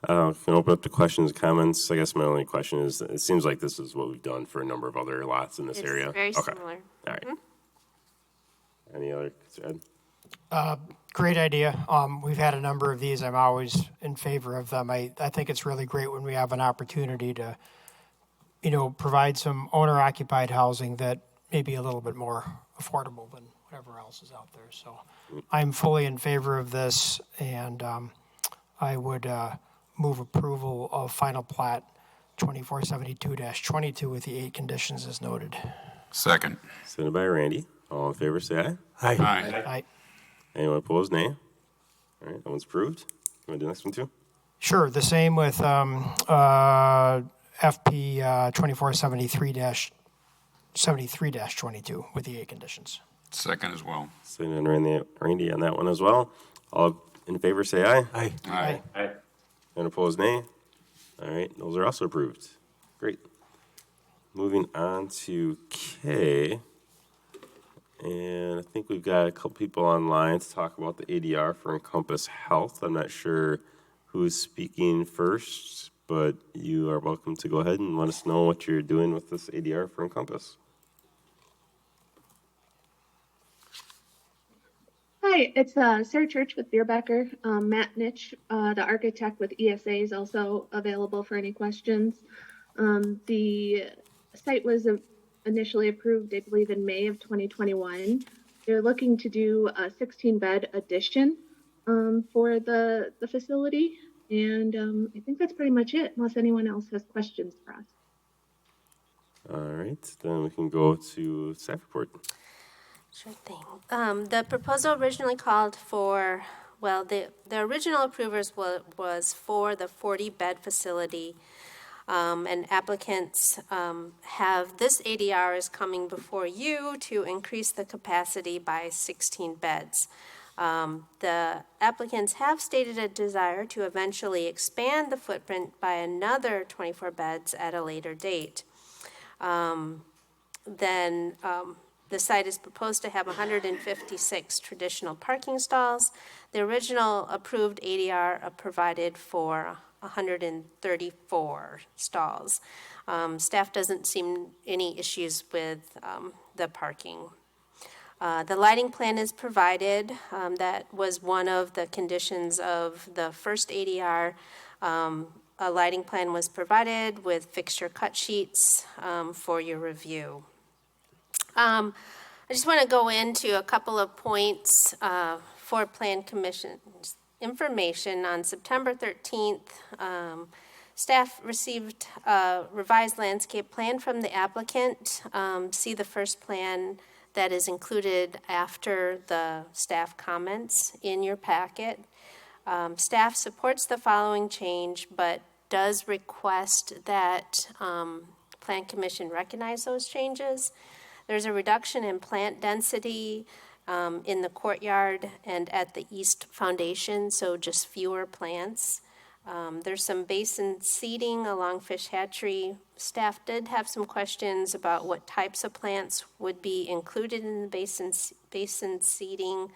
Can open up to questions, comments. I guess my only question is, it seems like this is what we've done for a number of other lots in this area. It's very Okay. similar. All right. Any other, Ed? Great idea. We've had a number of these. I'm always in favor of them. I think it's really great when we have an opportunity to, provide some owner-occupied housing that may be a little bit more affordable than whatever else is out there. So I'm fully in favor of this, and I would move approval of final plat 2472-22 with the 8 conditions as noted. Second. Seconded by Randy. All in favor, say aye. Aye. Aye. Anyone opposed, nay? All right, that one's approved. You want to do the next one too? Sure, the same with FP 2473-22 with the 8 conditions. Second as well. Seconded by Randy on that one as well. All in favor, say aye. Aye. Aye. And opposed, nay. All right, those are also approved. Great. Moving on to K. And I think we've got a couple people online to talk about the ADR for Encompass Health. I'm not sure who's speaking first, but you are welcome to go ahead and let us know what you're doing with this ADR for Encompass. Hi, it's Sarah Church with Beerbecker. Matt Nitch, the architect with ESA, is also available for any questions. The site was initially approved, I believe, in May of 2021. They're looking to do a 16-bed addition for the facility, and I think that's pretty much it, unless anyone else has questions for us. All right, then we can go to staff report. Sure thing. The proposal originally called for, the original approvers was for the 40-bed facility, and applicants have this ADR is coming before you to increase the capacity by 16 beds. The applicants have stated a desire to eventually expand the footprint by another 24 beds at a later date. The site is proposed to have 156 traditional parking stalls. The original approved ADR provided for 134 stalls. Staff doesn't see any issues with the parking. The lighting plan is provided. That was one of the conditions of the first ADR. A lighting plan was provided with fixture cut sheets for your review. I just want to go into a couple of points for Plan Commission's information. On September 13th, staff received a revised landscape plan from the applicant. See the first plan that is included after the staff comments in your packet. Staff supports the following change, but does request that Plan Commission recognize those changes. There's a reduction in plant density in the courtyard and at the east foundation, so just fewer plants. There's some basin seating along Fish Hatchery. Staff did have some questions about what types of plants would be included in the basin seating.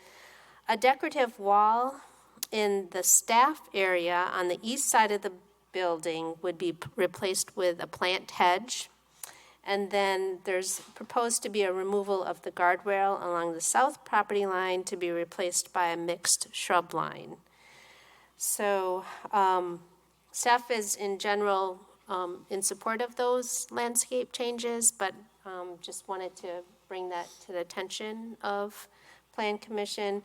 A decorative wall in the staff area on the east side of the building would be replaced with a plant hedge. And then there's proposed to be a removal of the guardrail along the south property line to be replaced by a mixed shrub line. So staff is in general in support of those landscape changes, but just wanted to bring that to the attention of Plan Commission.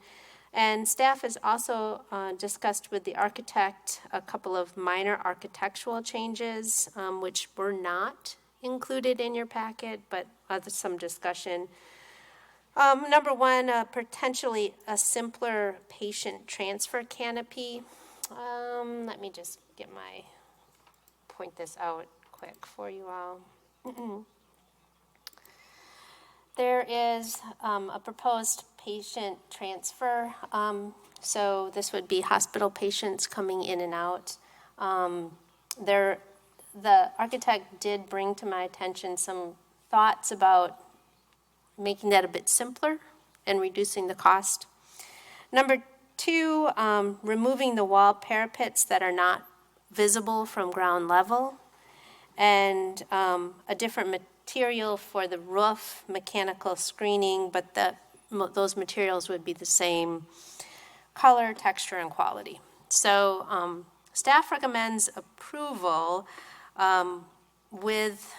And staff has also discussed with the architect a couple of minor architectural changes, which were not included in your packet, but some discussion. Number one, potentially a simpler patient transfer canopy. Let me just point this out quick for you all. There is a proposed patient transfer. So this would be hospital patients coming in and out. the architect did bring to my attention some thoughts about making that a bit simpler and reducing the cost. Number two, removing the wall parapets that are not visible from ground level, and a different material for the roof, mechanical screening, but those materials would be the same color, texture, and quality. So staff recommends approval with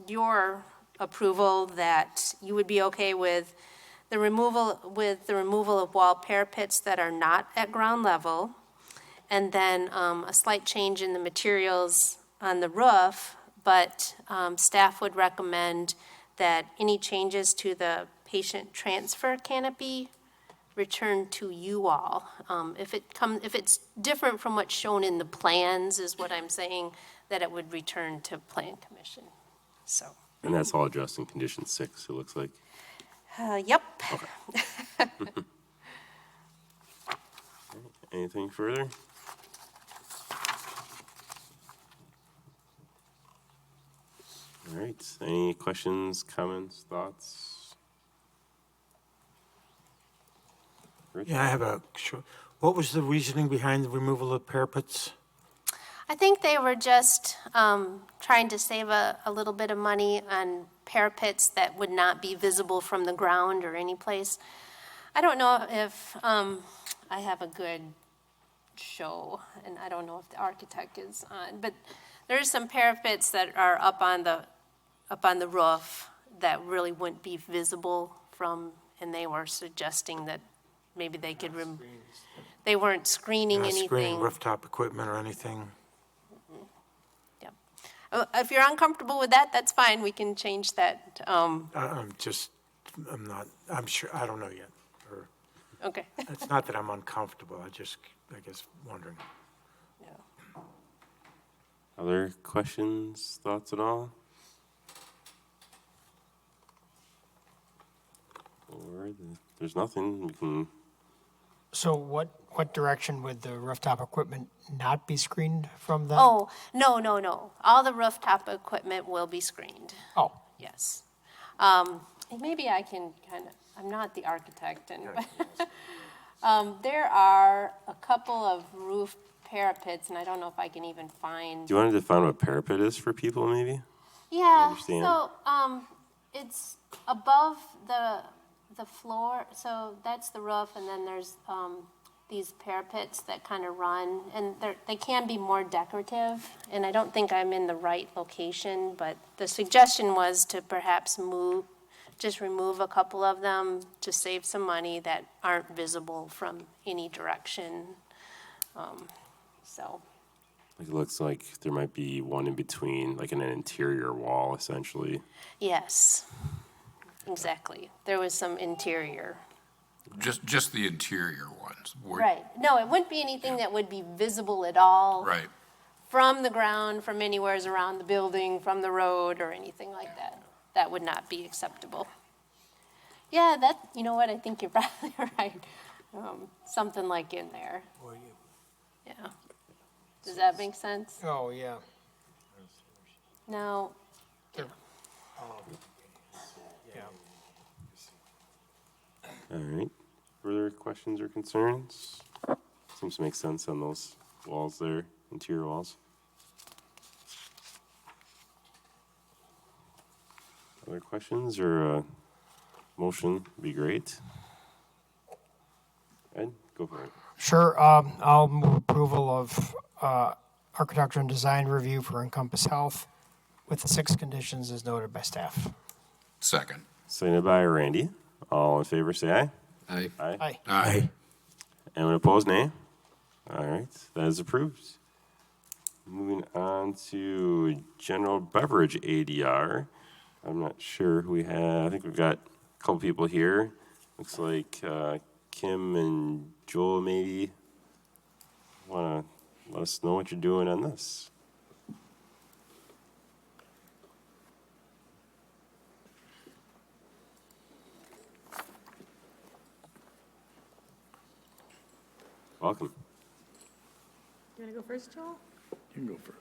your approval that you would be okay with the removal of wall parapets that are not at ground level, and then a slight change in the materials on the roof, but staff would recommend that any changes to the patient transfer canopy return to you all. If it's different from what's shown in the plans, is what I'm saying, that it would return to Plan Commission. So. And that's all addressed in condition 6, it looks like. Yep. Okay. Anything further? All right, any questions, comments, thoughts? Rich? Yeah, I have a short, what was the reasoning behind the removal of parapets? I think they were just trying to save a little bit of money on parapets that would not be visible from the ground or any place. I don't know if I have a good show, and I don't know if the architect is on, but there's some parapets that are up on the roof that really wouldn't be visible from, and they were suggesting that maybe they could, they weren't screening anything. Screening rooftop equipment or anything? If you're uncomfortable with that, that's fine. We can change that. I'm sure, I don't know yet. Or, Okay. it's not that I'm uncomfortable, I guess, wondering. Other questions, thoughts at all? Or there's nothing, we can, So what direction would the rooftop equipment not be screened from then? Oh, no. All the rooftop equipment will be screened. Oh, Yes. Maybe I can I'm not the architect, there are a couple of roof parapets, and I don't know if I can even find. do you want to define what a parapet is for people, maybe? Yeah, understand. so it's above the floor, so that's the roof, and then there's these parapets that kind of run, and they can be more decorative, and I don't think I'm in the right location, but the suggestion was to perhaps just remove a couple of them to save some money that aren't visible from any direction. So. Like it looks like there might be one in between, like in an interior wall, essentially. Yes, exactly. There was some interior. Just the interior ones. Right. No, it wouldn't be anything that would be visible at all. Right. From the ground, from anywhere around the building, from the road, or anything like that. That would not be acceptable. Yeah, you know what, I think you're probably right. Something like in there. Yeah. Does that make sense? oh, yeah. No. Yeah. All right. Further questions or concerns? Seems to make sense on those walls there, interior walls. Other questions or a motion would be great. Ed, go for it. Sure, I'll move approval of architecture and design review for Encompass Health with the 6 conditions as noted by staff. Second. Seconded by Randy. All in favor, say aye. Aye. Aye. Aye. Anyone opposed, nay? All right, that is approved. Moving on to general beverage ADR. I'm not sure who we have. I think we've got a couple people here. Looks like Kim and Joel maybe want to let us know what you're doing on this. Welcome. You want to go first, Joel? You can go first.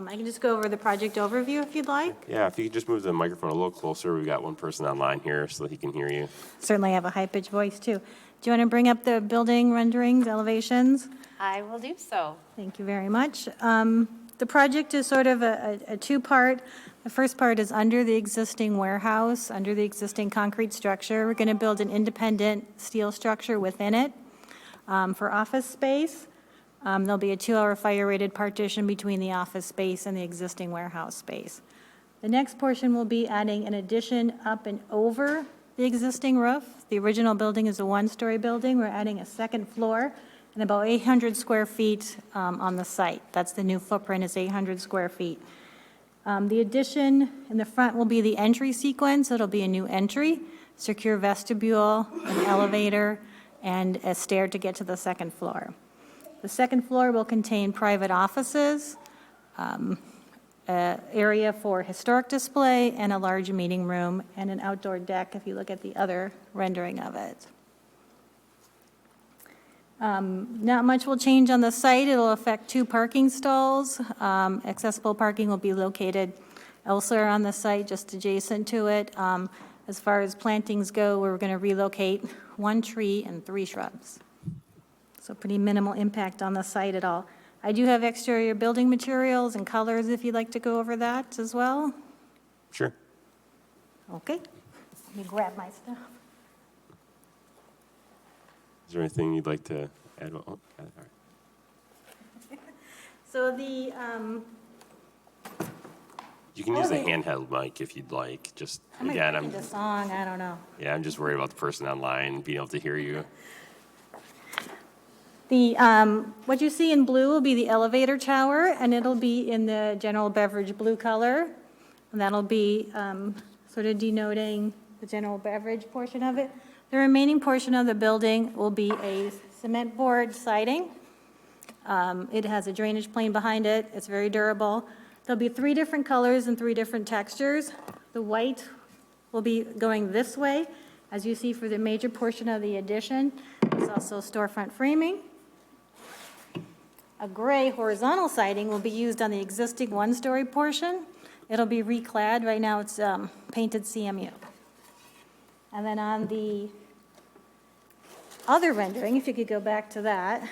I can just go over the project overview if you'd like. Yeah, if you could just move the microphone a little closer. We've got one person online here so that he can hear you. Certainly have a high-pitched voice, too. Do you want to bring up the building renderings, elevations? I will do so. Thank you very much. The project is sort of a two-part. The first part is under the existing warehouse, under the existing concrete structure. We're going to build an independent steel structure within it for office space. There'll be a 2-hour fire-rated partition between the office space and the existing warehouse space. The next portion will be adding an addition up and over the existing roof. The original building is a 1-story building. We're adding a second floor and about 800 square feet on the site. That's the new footprint, is 800 square feet. The addition in the front will be the entry sequence. It'll be a new entry, secure vestibule, an elevator, and a stair to get to the second floor. The second floor will contain private offices, area for historic display, and a large meeting room, and an outdoor deck if you look at the other rendering of it. Not much will change on the site. It'll affect 2 parking stalls. Accessible parking will be located elsewhere on the site, just adjacent to it. As far as plantings go, we're going to relocate 1 tree and 3 shrubs. So pretty minimal impact on the site at all. I do have exterior building materials and colors if you'd like to go over that as well. Sure. Okay. Let me grab my stuff. Is there anything you'd like to add? Oh, all right. So the, You can use a handheld mic if you'd like. Just I might again, pick the song, I don't know. I'm just worried about the person online being able to hear you. The, what you see in blue will be the elevator tower, and it'll be in the general beverage blue color. And that'll be sort of denoting the general beverage portion of it. The remaining portion of the building will be a cement board siding. It has a drainage plane behind it. It's very durable. There'll be 3 different colors and 3 different textures. The white will be going this way, as you see for the major portion of the addition. There's also storefront framing. A gray horizontal siding will be used on the existing 1-story portion. It'll be reclad. Right now it's painted CMU. And then on the other rendering, if you could go back to that,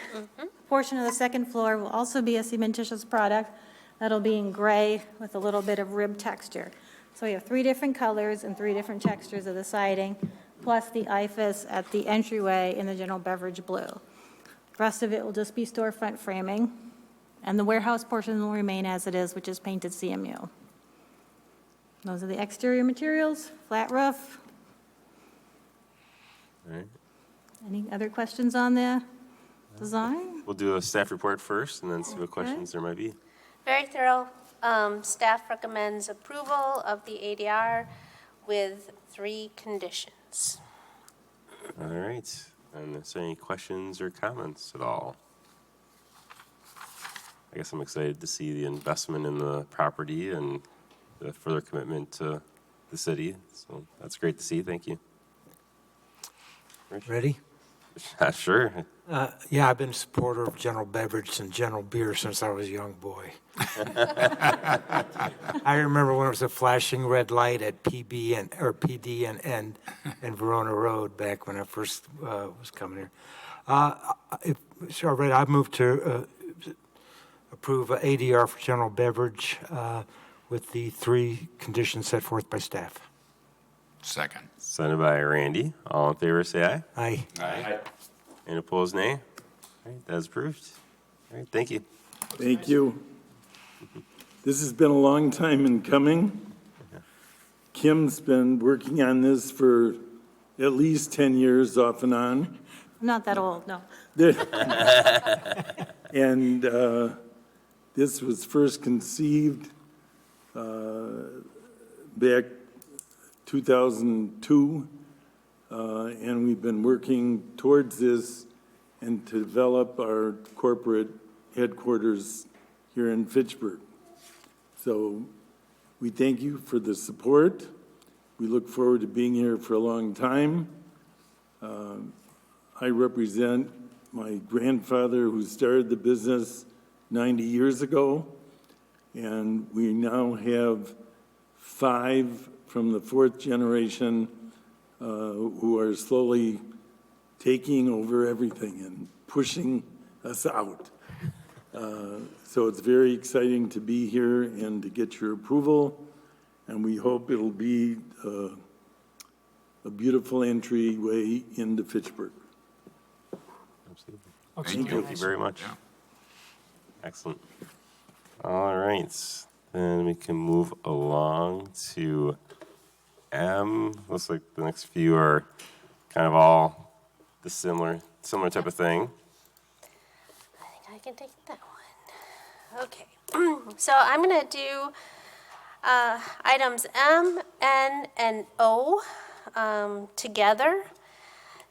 portion of the second floor will also be a cementitious product. That'll be in gray with a little bit of rib texture. So we have 3 different colors and 3 different textures of the siding, plus the IFAS at the entryway in the general beverage blue. The rest of it will just be storefront framing, and the warehouse portion will remain as it is, which is painted CMU. Those are the exterior materials, flat roof. All right. Any other questions on the design? We'll do a staff report first and then see what questions there might be. Very thorough. Staff recommends approval of the ADR with 3 conditions. All right. And is there any questions or comments at all? I guess I'm excited to see the investment in the property and the further commitment to the city. So that's great to see. Thank you. Ready? Sure. Yeah, I've been a supporter of General Beverage and General Beer since I was a young boy. I remember when it was a flashing red light at PD and Verona Road back when I first was coming here. If it's all right, I move to approve ADR for General Beverage with the 3 conditions set forth by staff. Second. Sent by Randy. All in favor, say aye. Aye. Aye. And opposed, nay. All right, that's approved. All right, thank you. Thank you. This has been a long time in coming. Kim's been working on this for at least 10 years off and on. I'm not that old, no. And this was first conceived back 2002, and we've been working towards this and to develop our corporate headquarters here in Fitchburg. So we thank you for the support. We look forward to being here for a long time. I represent my grandfather who started the business 90 years ago, And we now have 5 from the 4th generation who are slowly taking over everything and pushing us out. So it's very exciting to be here and to get your approval, and we hope it'll be a beautiful entryway into Fitchburg. Thank you very much. Excellent. All right, then we can move along to M. Looks like the next few are kind of all the similar type of thing. I think I can take that one. Okay, so I'm gonna do items M, N, and O together.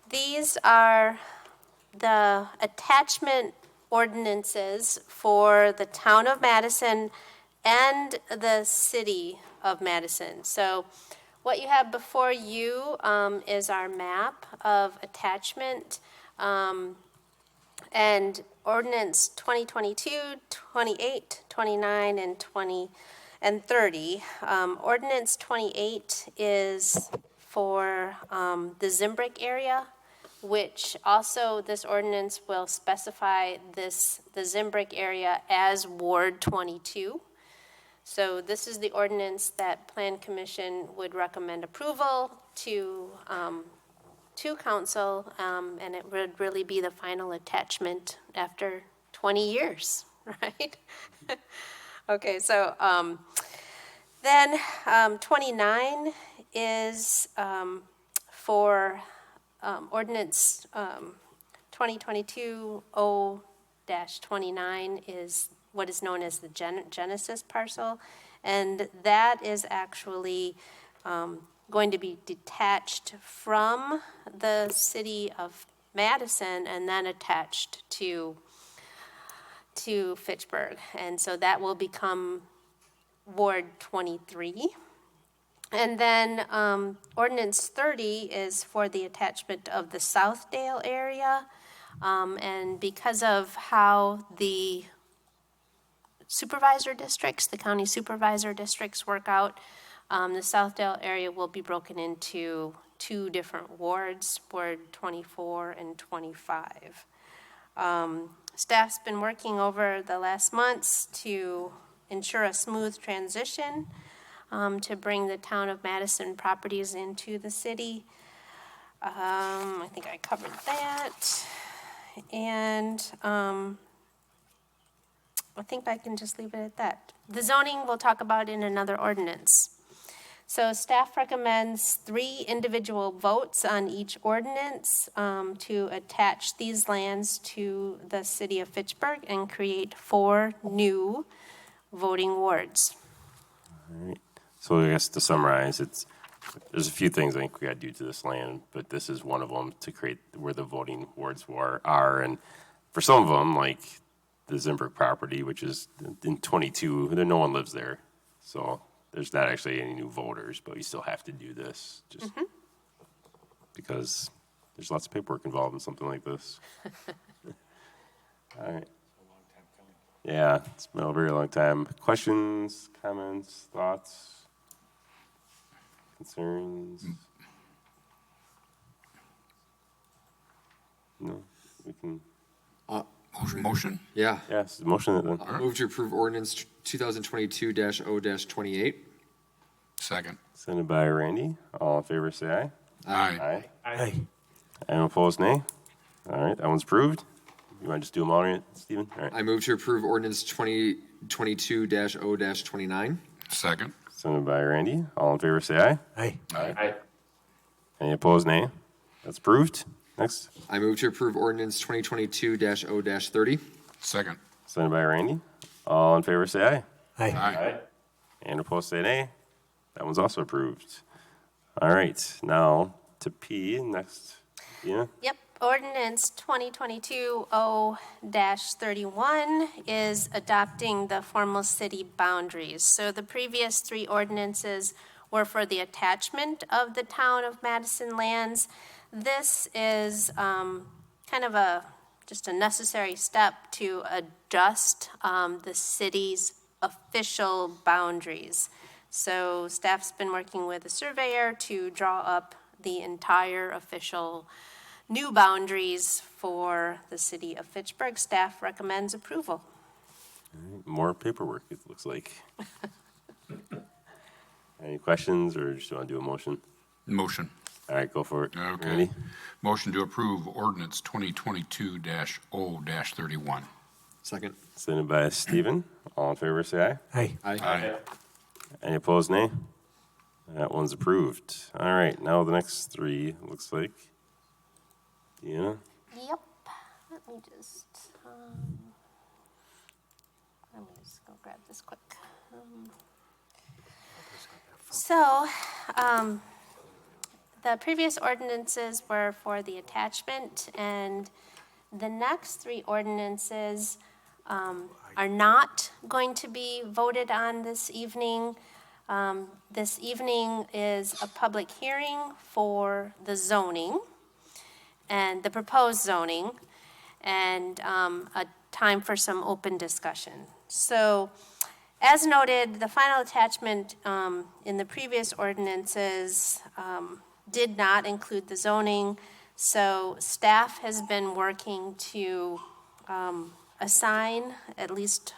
These are the attachment ordinances for the town of Madison and the city of Madison. So what you have before you is our map of attachment and Ordinance 2022, 28, 29, and 20 and 30. Ordinance 28 is for the Zimbrick area, which also this ordinance will specify the Zimbrick area as Ward 22. So this is the ordinance that Plan Commission would recommend approval to council, and it would really be the final attachment after 20 years, right? Okay, so then 29 is for Ordinance 2022-0-29 is what is known as the Genesis parcel, and that is actually going to be detached from the city of Madison and then attached to Fitchburg, and so that will become Ward 23. And then Ordinance 30 is for the attachment of the Southdale area. And because of how the supervisor districts, the county supervisor districts work out, the Southdale area will be broken into 2 different wards, Ward 24 and 25. Staff's been working over the last months to ensure a smooth transition to bring the town of Madison properties into the city. I think I covered that. And I think I can just leave it at that. The zoning we'll talk about in another ordinance. So staff recommends 3 individual votes on each ordinance to attach these lands to the city of Fitchburg and create 4 new voting wards. All right. So I guess to summarize, there's a few things I think we got to do to this land, but this is one of them to create where the voting wards are. And for some of them, like the Zimbrick property, which is in 22, no one lives there. So there's not actually any new voters, but we still have to do this just because there's lots of paperwork involved in something like this. All right. Yeah, it's been a very long time. Questions, comments, thoughts, concerns? No, we can. Motion? Yeah. Yes, motion it then. I'll move to approve ordinance 2022-0-28. Second. Sent by Randy. All in favor, say aye. Aye. Aye. Anyone opposed, nay? All right, that one's approved. You want to just do them all right, Stephen? All right. I move to approve ordinance 2022-0-29. Second. Sent by Randy. All in favor, say aye. Aye. Aye. Any opposed, nay? That's approved. Next. I move to approve ordinance 2022-0-30. Second. Sent by Randy. All in favor, say aye. Aye. Aye. And opposed, say nay. That one's also approved. All right, now to P, next. Dina? Yep, Ordinance 2022-0-31 is adopting the formal city boundaries. So the previous 3 ordinances were for the attachment of the town of Madison lands. This is kind of just a necessary step to adjust the city's official boundaries. So staff's been working with a surveyor to draw up the entire official new boundaries for the city of Fitchburg. Staff recommends approval. More paperwork, it looks like. Any questions, or just want to do a motion? Motion. All right, go for it. Okay. Ready? Motion to approve ordinance 2022-0-31. Second. Sent by Stephen. All in favor, say aye. Hey, Aye. Any opposed, nay? That one's approved. All right, now the next three, looks like. Deanna? Yep. Let me just go grab this quick. The previous ordinances were for the attachment, and the next three ordinances are not going to be voted on this evening. This evening is a public hearing for the zoning and the proposed zoning, and a time for some open discussion. So, as noted, the final attachment in the previous ordinances did not include the zoning, so staff has been working to assign, at least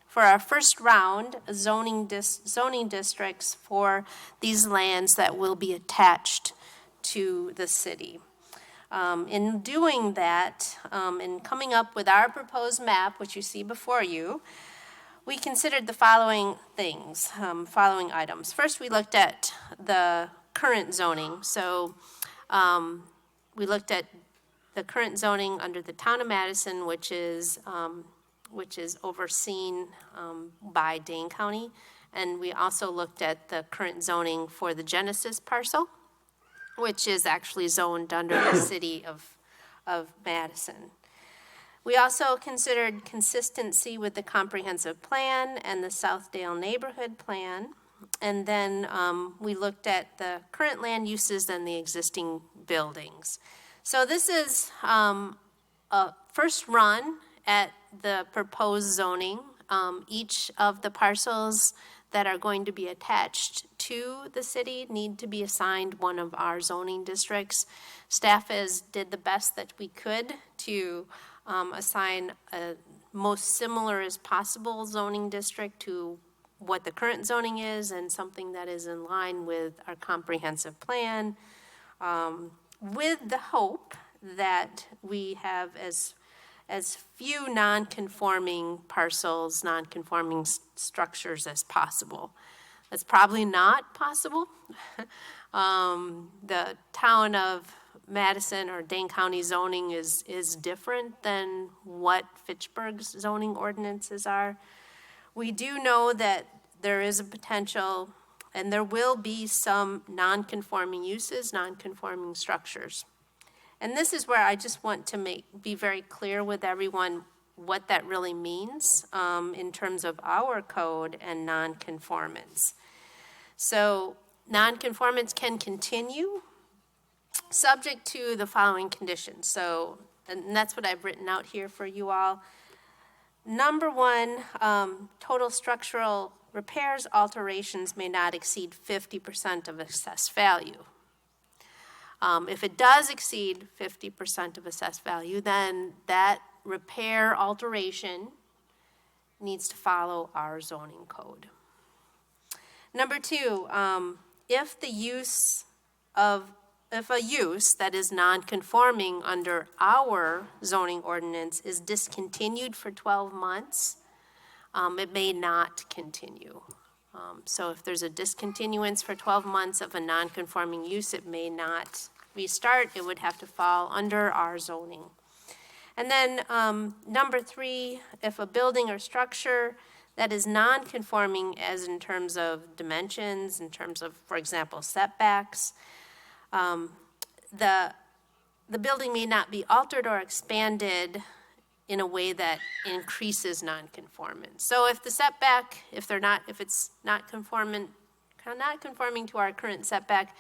for our first round, zoning districts for these lands that will be attached to the city. In doing that, in coming up with our proposed map, which you see before you, we considered the following things, following items. First, we looked at the current zoning. So we looked at the current zoning under the town of Madison, which is overseen by Dane County. And we also looked at the current zoning for the Genesis parcel, which is actually zoned under the city of Madison. We also considered consistency with the comprehensive plan and the Southdale neighborhood plan. And then we looked at the current land uses and the existing buildings. So this is a first run at the proposed zoning. Each of the parcels that are going to be attached to the city need to be assigned one of our zoning districts. Staff did the best that we could to assign a most similar as possible zoning district to what the current zoning is and something that is in line with our comprehensive plan, with the hope that we have as few non-conforming parcels, non-conforming structures as possible. That's probably not possible. The town of Madison or Dane County zoning is different than what Fitchburg's zoning ordinances are. We do know that there is a potential, and there will be some non-conforming uses, non-conforming structures. And this is where I just want to be very clear with everyone what that really means in terms of our code and non-conformance. So non-conformance can continue subject to the following conditions. So, and that's what I've written out here for you all. Number one, total structural repairs, alterations may not exceed 50% of assessed value. If it does exceed 50% of assessed value, then that repair alteration needs to follow our zoning code. Number two, if a use that is non-conforming under our zoning ordinance is discontinued for 12 months, it may not continue. So if there's a discontinuance for 12 months of a non-conforming use, it may not restart. It would have to fall under our zoning. And then number three, if a building or structure that is non-conforming as in terms of dimensions, in terms of, for example, setbacks, the building may not be altered or expanded in a way that increases nonconformance. So if the setback, if it's not conforming to our current setback,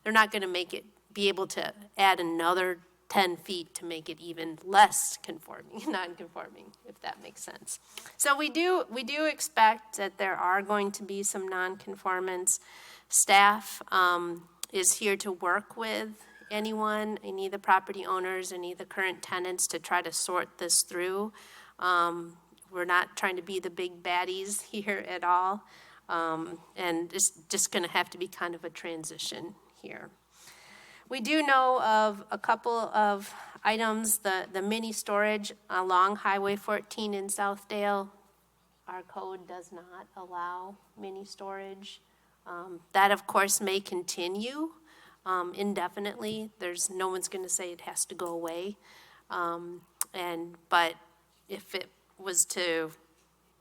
they're not going to be able to add another 10 feet to make it even less conforming, non-conforming, if that makes sense. So we do expect that there are going to be some non-conformance. Staff is here to work with anyone, any of the property owners, any of the current tenants to try to sort this through. We're not trying to be the big baddies here at all. And it's just going to have to be kind of a transition here. We do know of a couple of items, the mini storage along Highway 14 in Southdale. Our code does not allow mini storage. That, of course, may continue indefinitely. No one's going to say it has to go away. But if it was to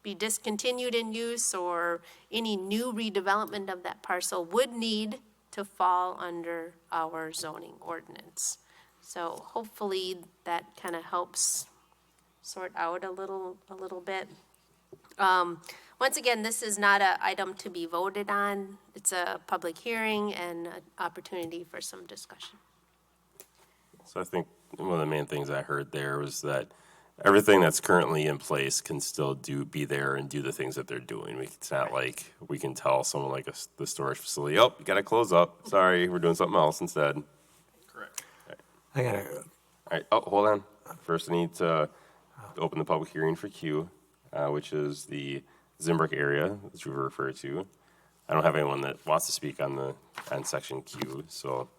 be discontinued in use, or any new redevelopment of that parcel would need to fall under our zoning ordinance. So hopefully that kind of helps sort out a little bit. Once again, this is not an item to be voted on. It's a public hearing and an opportunity for some discussion. So I think one of the main things I heard there was that everything that's currently in place can still be there and do the things that they're doing. It's not like we can tell someone like the storage facility, oh, you got to close up. Sorry, we're doing something else instead. Correct. I got All right. Oh, hold on. First, I need to open the public hearing for Q, which is the Zimbrook area that you refer to. I don't have anyone that wants to speak on section Q, so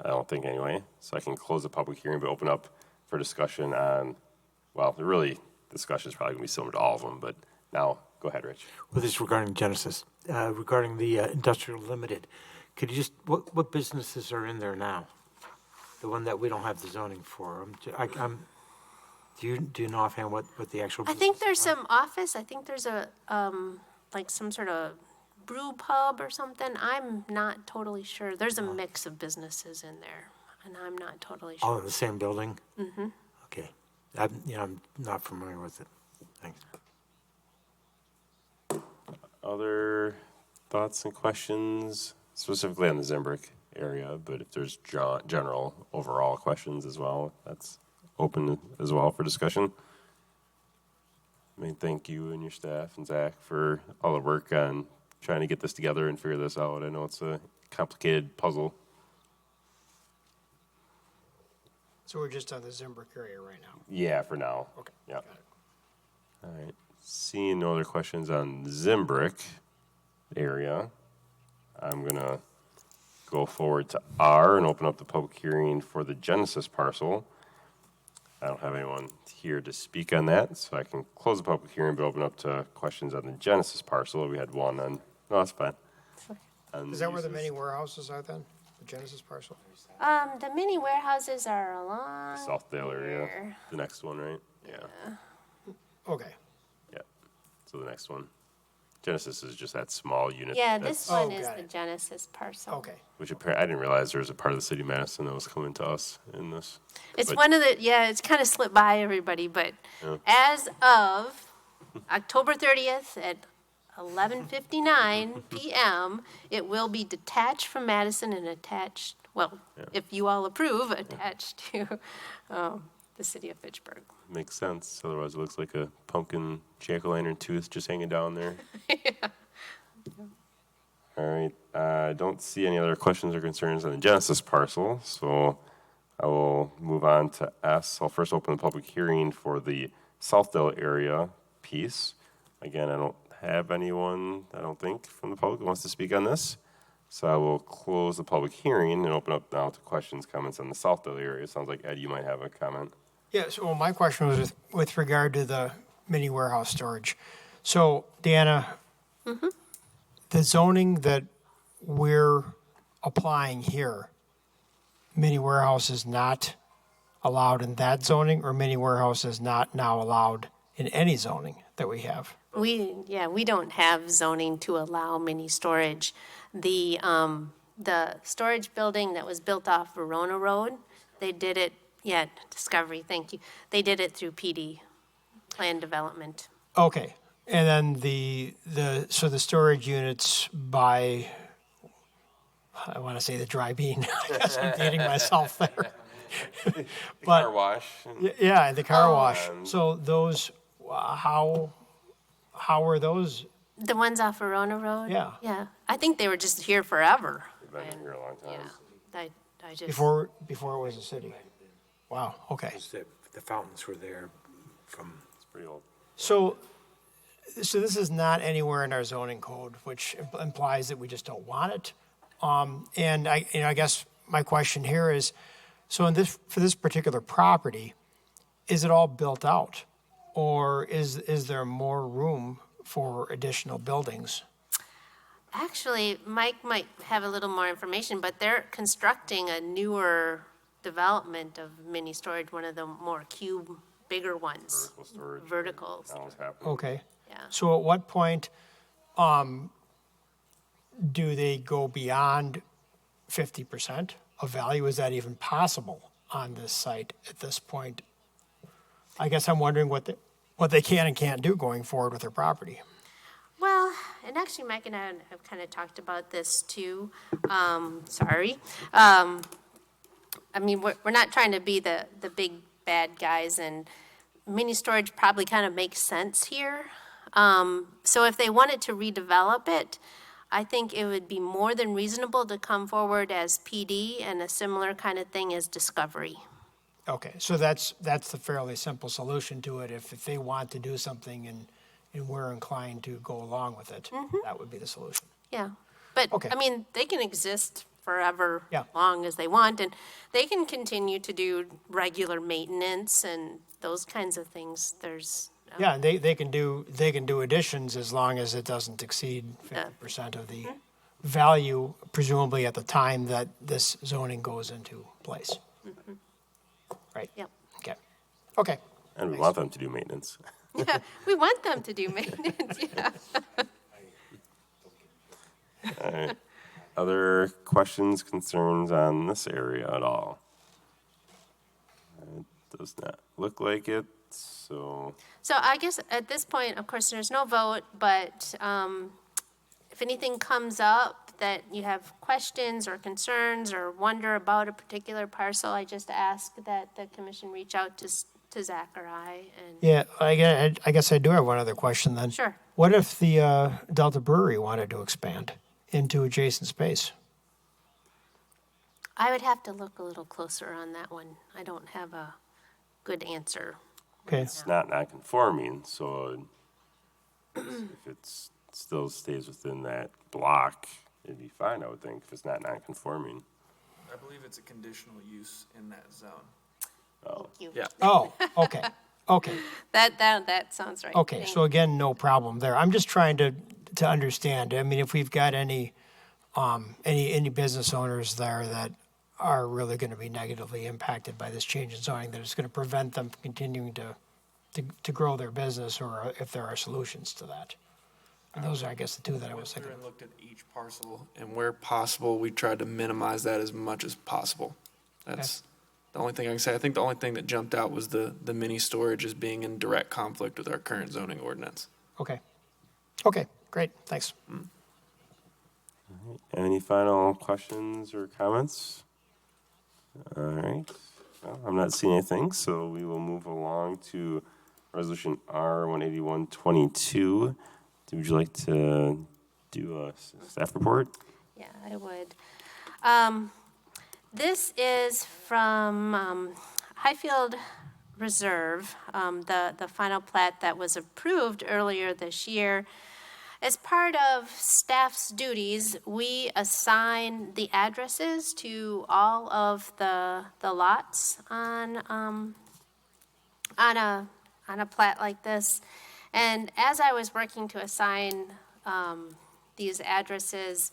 I don't think anyway. So I can close the public hearing, but open up for discussion on. Well, really, discussion is probably going to be similar to all of them, but now, go ahead, Rich. Well, this is regarding Genesis, regarding the industrial limited. Could you just, what businesses are in there now? The one that we don't have the zoning for? Do you know offhand what the actual? I think there's some office. I think there's a, like some sort of brew pub or something. I'm not totally sure. There's a mix of businesses in there, and I'm not totally sure. All in the same building? Mm-hmm. Okay. I'm not familiar with it. Thanks. Other thoughts and questions, specifically on the Zimbrook area, but if there's general overall questions as well, that's open as well for discussion. I mean, thank you and your staff and Zach for all the work on trying to get this together and figure this out. I know it's a complicated puzzle. So we're just on the Zimbrook area right now? Yeah, for now. Okay. Yeah. Got it. All right. Seeing no other questions on the Zimbrook area, I'm going to go forward to R and open up the public hearing for the Genesis parcel. I don't have anyone here to speak on that, so I can close the public hearing but open up to questions on the Genesis parcel. We had one on, no, that's fine. Is that where the many warehouses are then? The Genesis parcel? The mini warehouses are along Southdale area, here. the next one, right? Yeah. Okay. Yeah. So the next one. Genesis is just that small unit. Yeah, this one is got the it. Genesis parcel. Okay. Which I didn't realize there was a part of the city of Madison that was coming to us in this. It's But- one of the, it's kind of slipped by everybody, but as of October 30th at 11:59 p.m., it will be detached from Madison and attached, well, if you all approve, attached to the city of Fitchburg. Makes sense. Otherwise, it looks like a pumpkin jack-o'-lantern tooth just hanging down there. All right. I don't see any other questions or concerns on the Genesis parcel, so I will move on to S. I'll first open the public hearing for the Southdale area piece. Again, I don't have anyone, I don't think, from the public who wants to speak on this. So I will close the public hearing and open up now to questions, comments on the Southdale area. It sounds like, Ed, you might have a comment. Yeah, so my question was with regard to the mini warehouse storage. So, Deanna, the zoning that we're applying here, mini warehouse is not allowed in that zoning, or mini warehouse is not now allowed in any zoning that we have? We don't have zoning to allow mini storage. The storage building that was built off Verona Road, they did it, Discovery, thank you. They did it through PD, plan development. Okay, and then so the storage units by, I want to say the dry bean, I guess I'm dating myself there. Car wash. Yeah, the car wash. So those, how are those? The ones off Verona Road? Yeah. Yeah. I think they were just here forever. They've been here a long time. Yeah. I just. Before it was a city? Wow, okay. The fountains were there from. It's pretty old. So this is not anywhere in our zoning code, which implies that we just don't want it. And I guess my question here is, so for this particular property, is it all built out? Or is there more room for additional buildings? Actually, Mike might have a little more information, but they're constructing a newer development of mini storage, one of the more bigger ones. Vertical storage. Vertical. That was happening. Okay. Yeah. So at what point do they go beyond 50% of value? Is that even possible on this site at this point? I guess I'm wondering what they can and can't do going forward with their property. Well, and actually Mike and I have kind of talked about this too. Sorry. I mean, we're not trying to be the big bad guys, and mini storage probably kind of makes sense here. So if they wanted to redevelop it, I think it would be more than reasonable to come forward as PD and a similar kind of thing as Discovery. Okay, so that's the fairly simple solution to it. If they want to do something and we're inclined to go along with it, that would be the solution. Yeah, but Okay. I mean, they can exist forever, Yeah. long as they want, and they can continue to do regular maintenance and those kinds of things. There's Yeah, and they can do additions as long as it doesn't exceed 50% of the value, presumably at the time that this zoning goes into place. Right? Yep. Okay. Okay. And we want them to do maintenance. Yeah, we want them to do maintenance. Yeah. All right. Other questions, concerns on this area at all? It does not look like it, so. So I guess at this point, of course, there's no vote, but if anything comes up that you have questions or concerns or wonder about a particular parcel, I just ask that the commission reach out to Zach or I. And Yeah, I guess I do have one other question then. Sure. What if the Delta Brewery wanted to expand into adjacent space? I would have to look a little closer on that one. I don't have a good answer. Okay. It's not non-conforming, so if it still stays within that block, it'd be fine, I would think, if it's not non-conforming. I believe it's a conditional use in that zone. Oh. Thank you. Yeah. Oh, okay. Okay. That sounds right. Okay, Thank so again, no problem there. I'm just trying to understand. I mean, if we've got any business owners there that are really going to be negatively impacted by this change in zoning, that it's going to prevent them from continuing to grow their business, or if there are solutions to that. And those are, I guess, the two that I was Went through thinking. and looked at each parcel, and where possible, we tried to minimize that as much as possible. That's the only thing I can say. I think the only thing that jumped out was the mini storage as being in direct conflict with our current zoning ordinance. Okay. Okay, great, thanks. Any final questions or comments? All right. Well, I'm not seeing anything, so we will move along to Resolution R-18122. Would you like to do a staff report? Yeah, I would. This is from Highfield Reserve, the final plat that was approved earlier this year. As part of staff's duties, we assign the addresses to all of the lots on a plat like this. And as I was working to assign these addresses,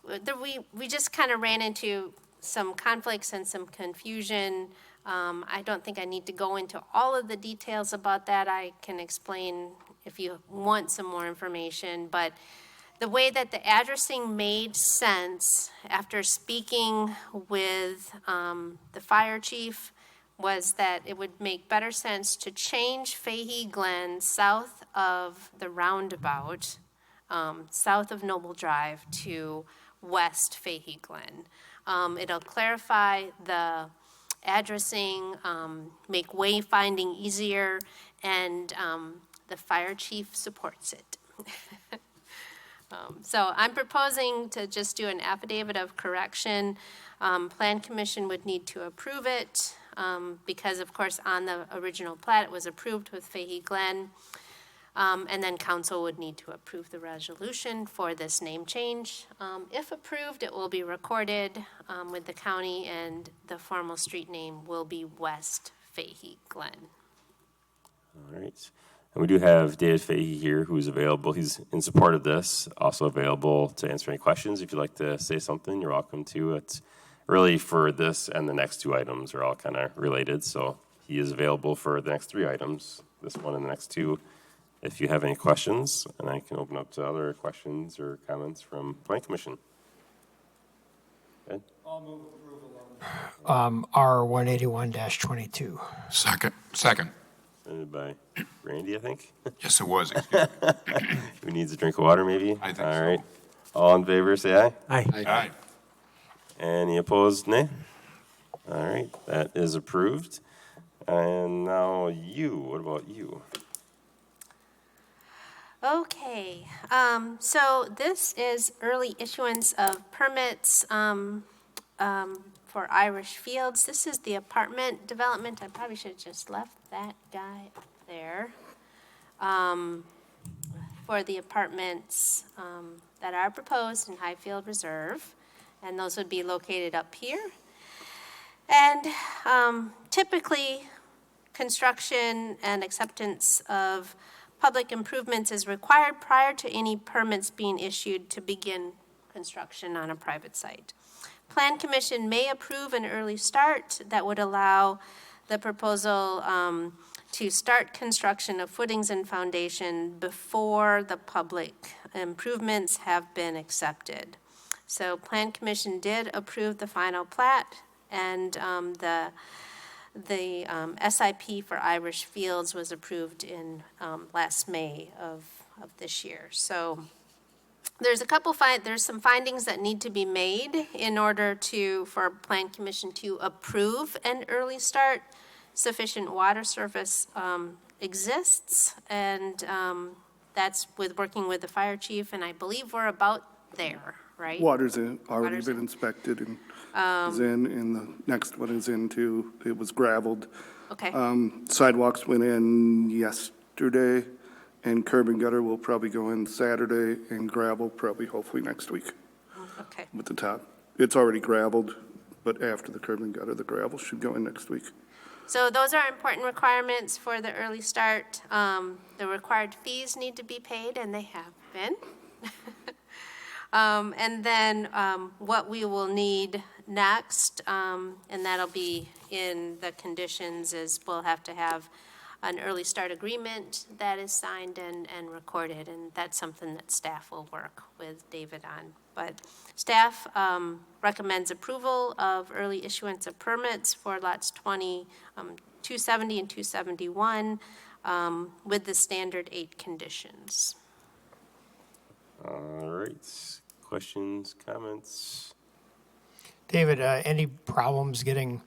we just kind of ran into some conflicts and some confusion. I don't think I need to go into all of the details about that. I can explain if you want some more information, but the way that the addressing made sense after speaking with the fire chief was that it would make better sense to change Fahey Glen south of the roundabout, south of Noble Drive, to west Fahey Glen. It'll clarify the addressing, make wayfinding easier, and the fire chief supports it. So I'm proposing to just do an affidavit of correction. Plan Commission would need to approve it because, of course, on the original plat, it was approved with Fahey Glen. And then council would need to approve the resolution for this name change. If approved, it will be recorded with the county, and the formal street name will be West Fahey Glen. All right. And we do have David Fahey here who's available. He's in support of this, also available to answer any questions. If you'd like to say something, you're welcome to. It's really for this and the next two items are all kind of related. So he is available for the next three items, this one and the next two. If you have any questions, and I can open up to other questions or comments from Plan Commission. Ed? I'll move approval of R181-22. Second. Presented by Randy, I think. Yes, it was. Excuse me. Who needs a drink of water, maybe? I think All so. right. All in favor, say aye. Aye. Aye. Any opposed, nay? All right, that is approved. And now you, what about you? Okay, so this is early issuance of permits for Irish Fields. This is the apartment development. I probably should have just left that guy up there. For the apartments that are proposed in Highfield Reserve, and those would be located up here. And typically, construction and acceptance of public improvements is required prior to any permits being issued to begin construction on a private site. Plan Commission may approve an early start that would allow the proposal to start construction of footings and foundation before the public improvements have been accepted. So Plan Commission did approve the final plat, and the SIP for Irish Fields was approved in last May of this year. So there's there's some findings that need to be made in order for Plan Commission to approve an early start. Sufficient water surface exists, and that's working with the fire chief, and I believe we're about there, right? Water's already Water's been in. inspected and is in, and the next one is in too. It was gravelled. Okay. Sidewalks went in yesterday, and curb and gutter will probably go in Saturday, and gravel probably hopefully next week Okay. with the top. It's already gravelled, but after the curb and gutter, the gravel should go in next week. So those are important requirements for the early start. The required fees need to be paid, and they have been. And then what we will need next, and that'll be in the conditions, is we'll have to have an early start agreement that is signed and recorded, and that's something that staff will work with David on. But staff recommends approval of early issuance of permits for lots 270 and 271 with the standard 8 conditions. All right. Questions, comments? David, any problems getting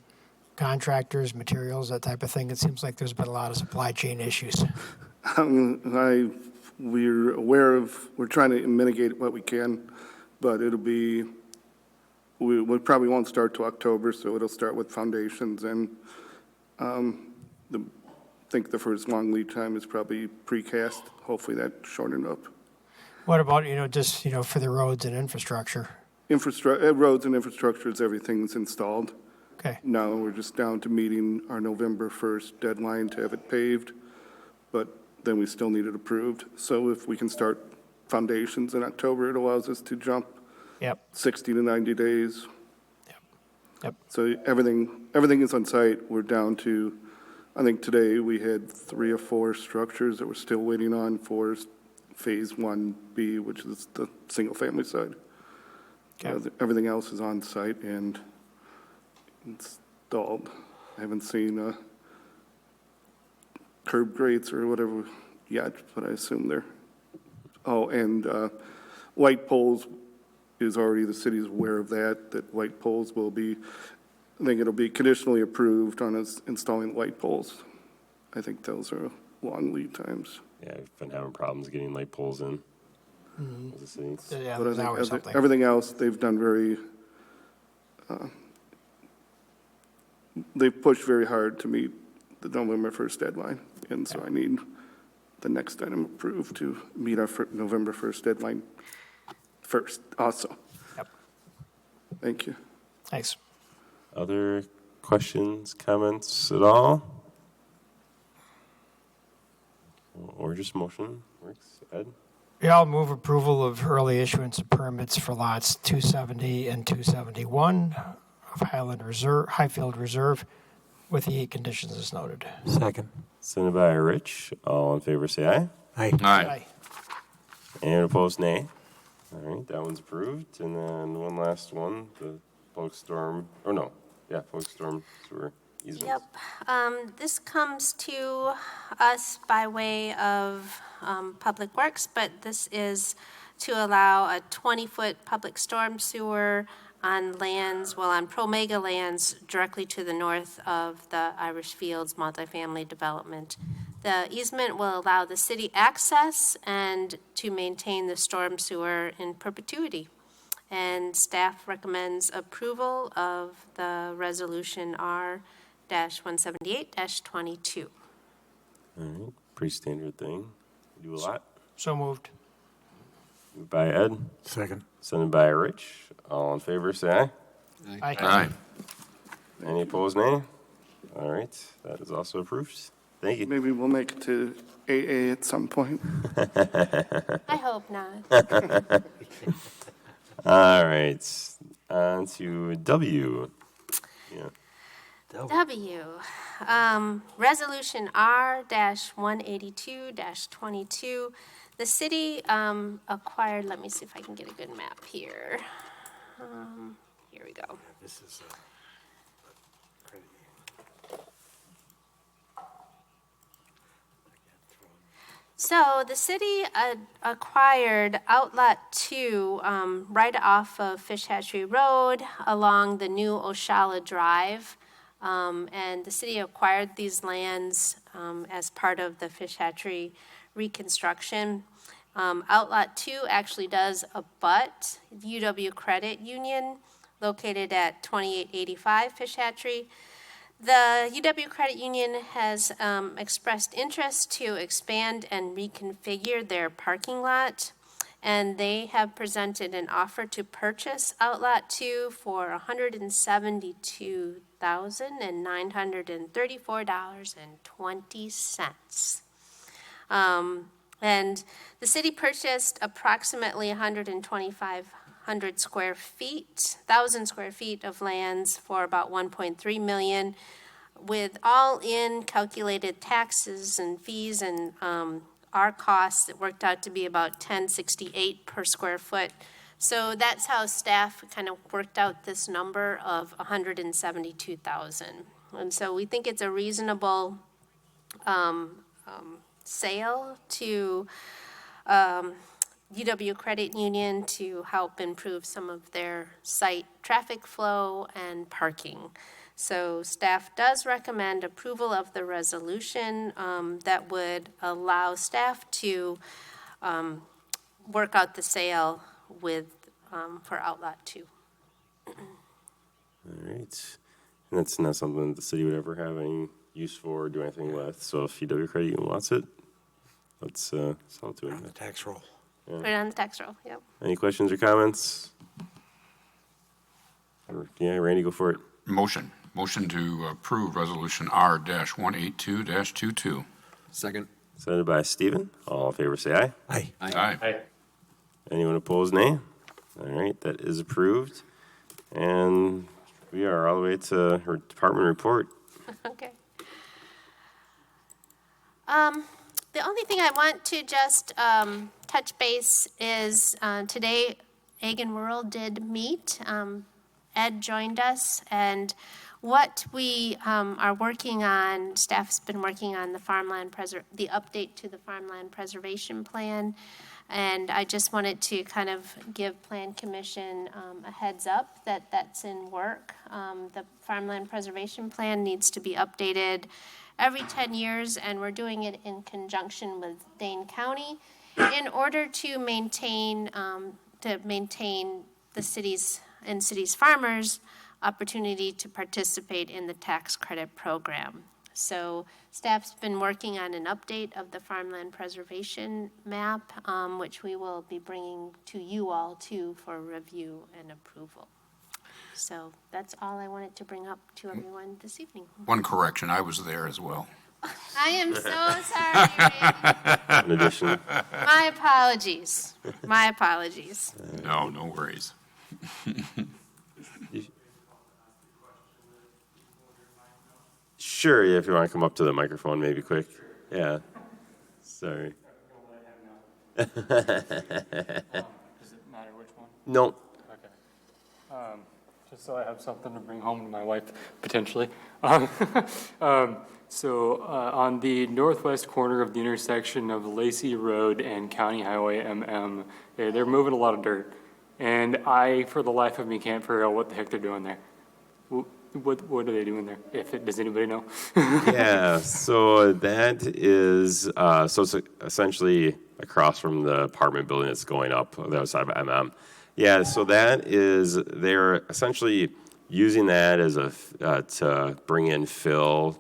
contractors, materials, that type of thing? It seems like there's been a lot of supply chain issues. We're aware of, we're trying to mitigate what we can, but it'll be, we probably won't start till October, so it'll start with foundations, and I think the first long lead time is probably precast. Hopefully that shortened up. What about, just, for the roads and infrastructure? Roads and infrastructure is everything's installed. Okay. Now we're just down to meeting our November 1st deadline to have it paved, but then we still need it approved. So if we can start foundations in October, it allows us to jump 60 to 90 days. Yep. So everything is on site. We're down to, I think today we had 3 or 4 structures that we're still waiting on for Phase 1B, which is the single-family side. Okay. Everything else is on site and installed. I haven't seen curb grates or whatever yet, but I assume they're. Oh, and light poles is already, the city's aware of that white poles will be I think it'll be conditionally approved on us installing light poles. I think those are long lead times. Yeah, I've been having problems getting light poles in. As a city. Yeah, But I there's think always something. everything else, they've done very, they've pushed very hard to meet the November 1st deadline. And so I need the next item approved to meet our November 1st deadline first also. Yep. Thank you. Thanks. Other questions, comments at all? Or just motion works. Ed? Yeah, I'll move approval of early issuance of permits for lots 270 and 271 of Highfield Reserve with the 8 conditions as noted. Second. Sent by Rich. All in favor, say aye. Aye. Aye. And opposed, nay. All right, that one's approved. And then one last one, the public storm, public storm sewer easements. Yep. This comes to us by way of Public Works, but this is to allow a 20-foot public storm sewer on lands, on pro-mega lands directly to the north of the Irish Fields multifamily development. The easement will allow the city access and to maintain the storm sewer in perpetuity. And staff recommends approval of the resolution R-178-22. All right, pretty standard thing. We do a lot. So moved. Moved by Ed. Second. Sent by Rich. All in favor, say aye. Aye. Aye. Any opposed, nay? All right, that is also approved. Thank you. Maybe we'll make it to AA at some point. I hope not. All right, on to W. Yeah. W, Resolution R-182-22. The city acquired, let me see if I can get a good map here. Here we go. This is So the city acquired Outlet 2 right off of Fish Hatchery Road along the new Oshala Drive. And the city acquired these lands as part of the Fish Hatchery reconstruction. Outlet 2 actually does abut UW Credit Union located at 2885 Fish Hatchery. The UW Credit Union has expressed interest to expand and reconfigure their parking lot, and they have presented an offer to purchase Outlet 2 for $172,934.20. And the city purchased approximately 1,000 square feet of lands for about 1.3 million, with all-in calculated taxes and fees and our costs. It worked out to be about $10.68 per square foot. So that's how staff kind of worked out this number of 172,000. And so we think it's a reasonable sale to UW Credit Union to help improve some of their site traffic flow and parking. So staff does recommend approval of the resolution that would allow staff to work out the sale with for Outlet 2. All right. And that's not something that the city would ever have any use for or do anything with. So if UW Credit Union wants it, let's sell it to on the them. tax roll. Put it on the tax roll, yep. Any questions or comments? Yeah, Randy, go for it. Motion to approve Resolution R-182-22. Second. Sent by Stephen. All in favor, say aye. Aye. Aye. Anyone opposed, nay? All right, that is approved. And we are all the way to her department report. Okay. The only thing I want to just touch base is today, Ag and Rural did meet. Ed joined us, and What we are working on, staff's been working on the the update to the farmland preservation plan. And I just wanted to kind of give Plan Commission a heads up that that's in work. The farmland preservation plan needs to be updated every 10 years, and we're doing it in conjunction with Dane County in order to maintain the cities and cities' farmers' opportunity to participate in the tax credit program. So staff's been working on an update of the farmland preservation map, which we will be bringing to you all too for review and approval. So that's all I wanted to bring up to everyone this evening. One correction, I was there as well. I am so sorry, Randy. In addition, My apologies. My apologies. No, no worries. sure, if you want to come up to the microphone, maybe quick. Yeah. Sorry. Does it matter which one? No. Okay. Just so I have something to bring home to my wife, potentially. So on the northwest corner of the intersection of Lacey Road and County Highway MM, they're moving a lot of dirt. And I, for the life of me, can't figure out what the heck they're doing there. What are they doing there? Does anybody know? Yeah, so that is, so it's essentially across from the apartment building that's going up on the other side of MM. Yeah, so that is, they're essentially using that as to bring in fill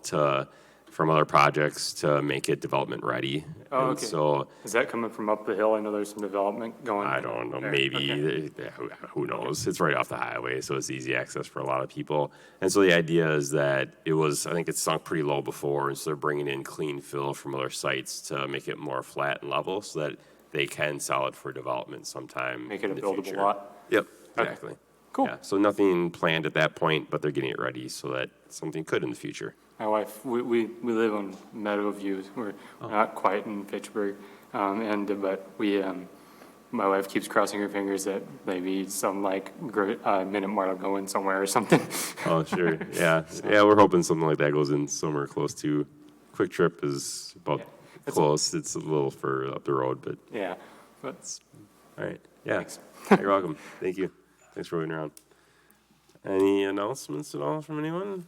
from other projects to make it development ready. Oh, And okay. so Is that coming from up the hill? I know there's some development going. I don't know, there. maybe, Okay. who knows? It's right off the highway, so it's easy access for a lot of people. And so the idea is that I think it's sunk pretty low before, and so they're bringing in clean fill from other sites to make it more flat and level so that they can sell it for development sometime. Make it a in the buildable future. lot? Yep, Okay. exactly. Cool. Yeah, so nothing planned at that point, but they're getting it ready so that something could in the future. My wife, we live on Meadowview. We're not quite in Fitchburg, but my wife keeps crossing her fingers that maybe some Minute Mart will go in somewhere or something. Oh, sure. Yeah. Yeah, we're hoping something like that goes in somewhere close to. Quick Trip is about close. It's a little further up the road, but. Yeah, but. All right. Yeah. You're welcome. Thank you. Thanks for waiting around. Any announcements at all from anyone?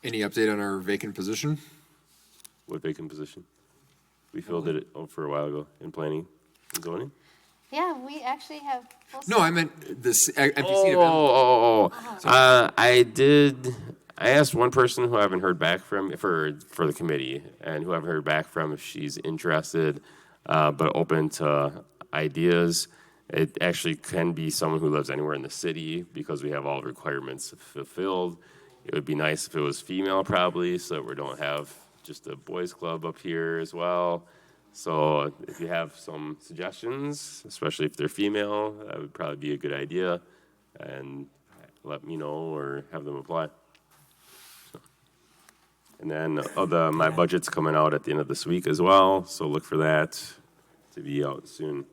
Any update on our vacant position? What vacant position? We filled it for a while ago in planning and zoning. Yeah, we actually have. No, I meant this empty seat available. I asked one person who I haven't heard back from for the committee, and who I haven't heard back from if she's interested, but open to ideas. It actually can be someone who lives anywhere in the city because we have all the requirements fulfilled. It would be nice if it was female, probably, so that we don't have just a boys' club up here as well. So if you have some suggestions, especially if they're female, that would probably be a good idea. And let me know or have them apply. So. And then my budget's coming out at the end of this week as well, so look for that to be out soon.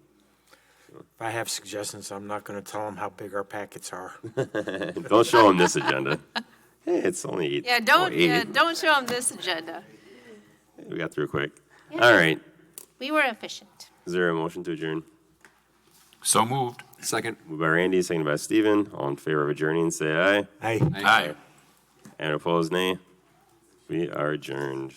If I have suggestions, I'm not going to tell them how big our packets are. Don't show them this agenda. Hey, it's only 8. Yeah, don't show them this agenda. We got through quick. Yeah. All right. We were efficient. Is there a motion to adjourn? So moved. Second. Moved by Randy, seconded by Steven. All in favor of adjourning, say aye. Aye. Aye. And opposed, nay. We are adjourned.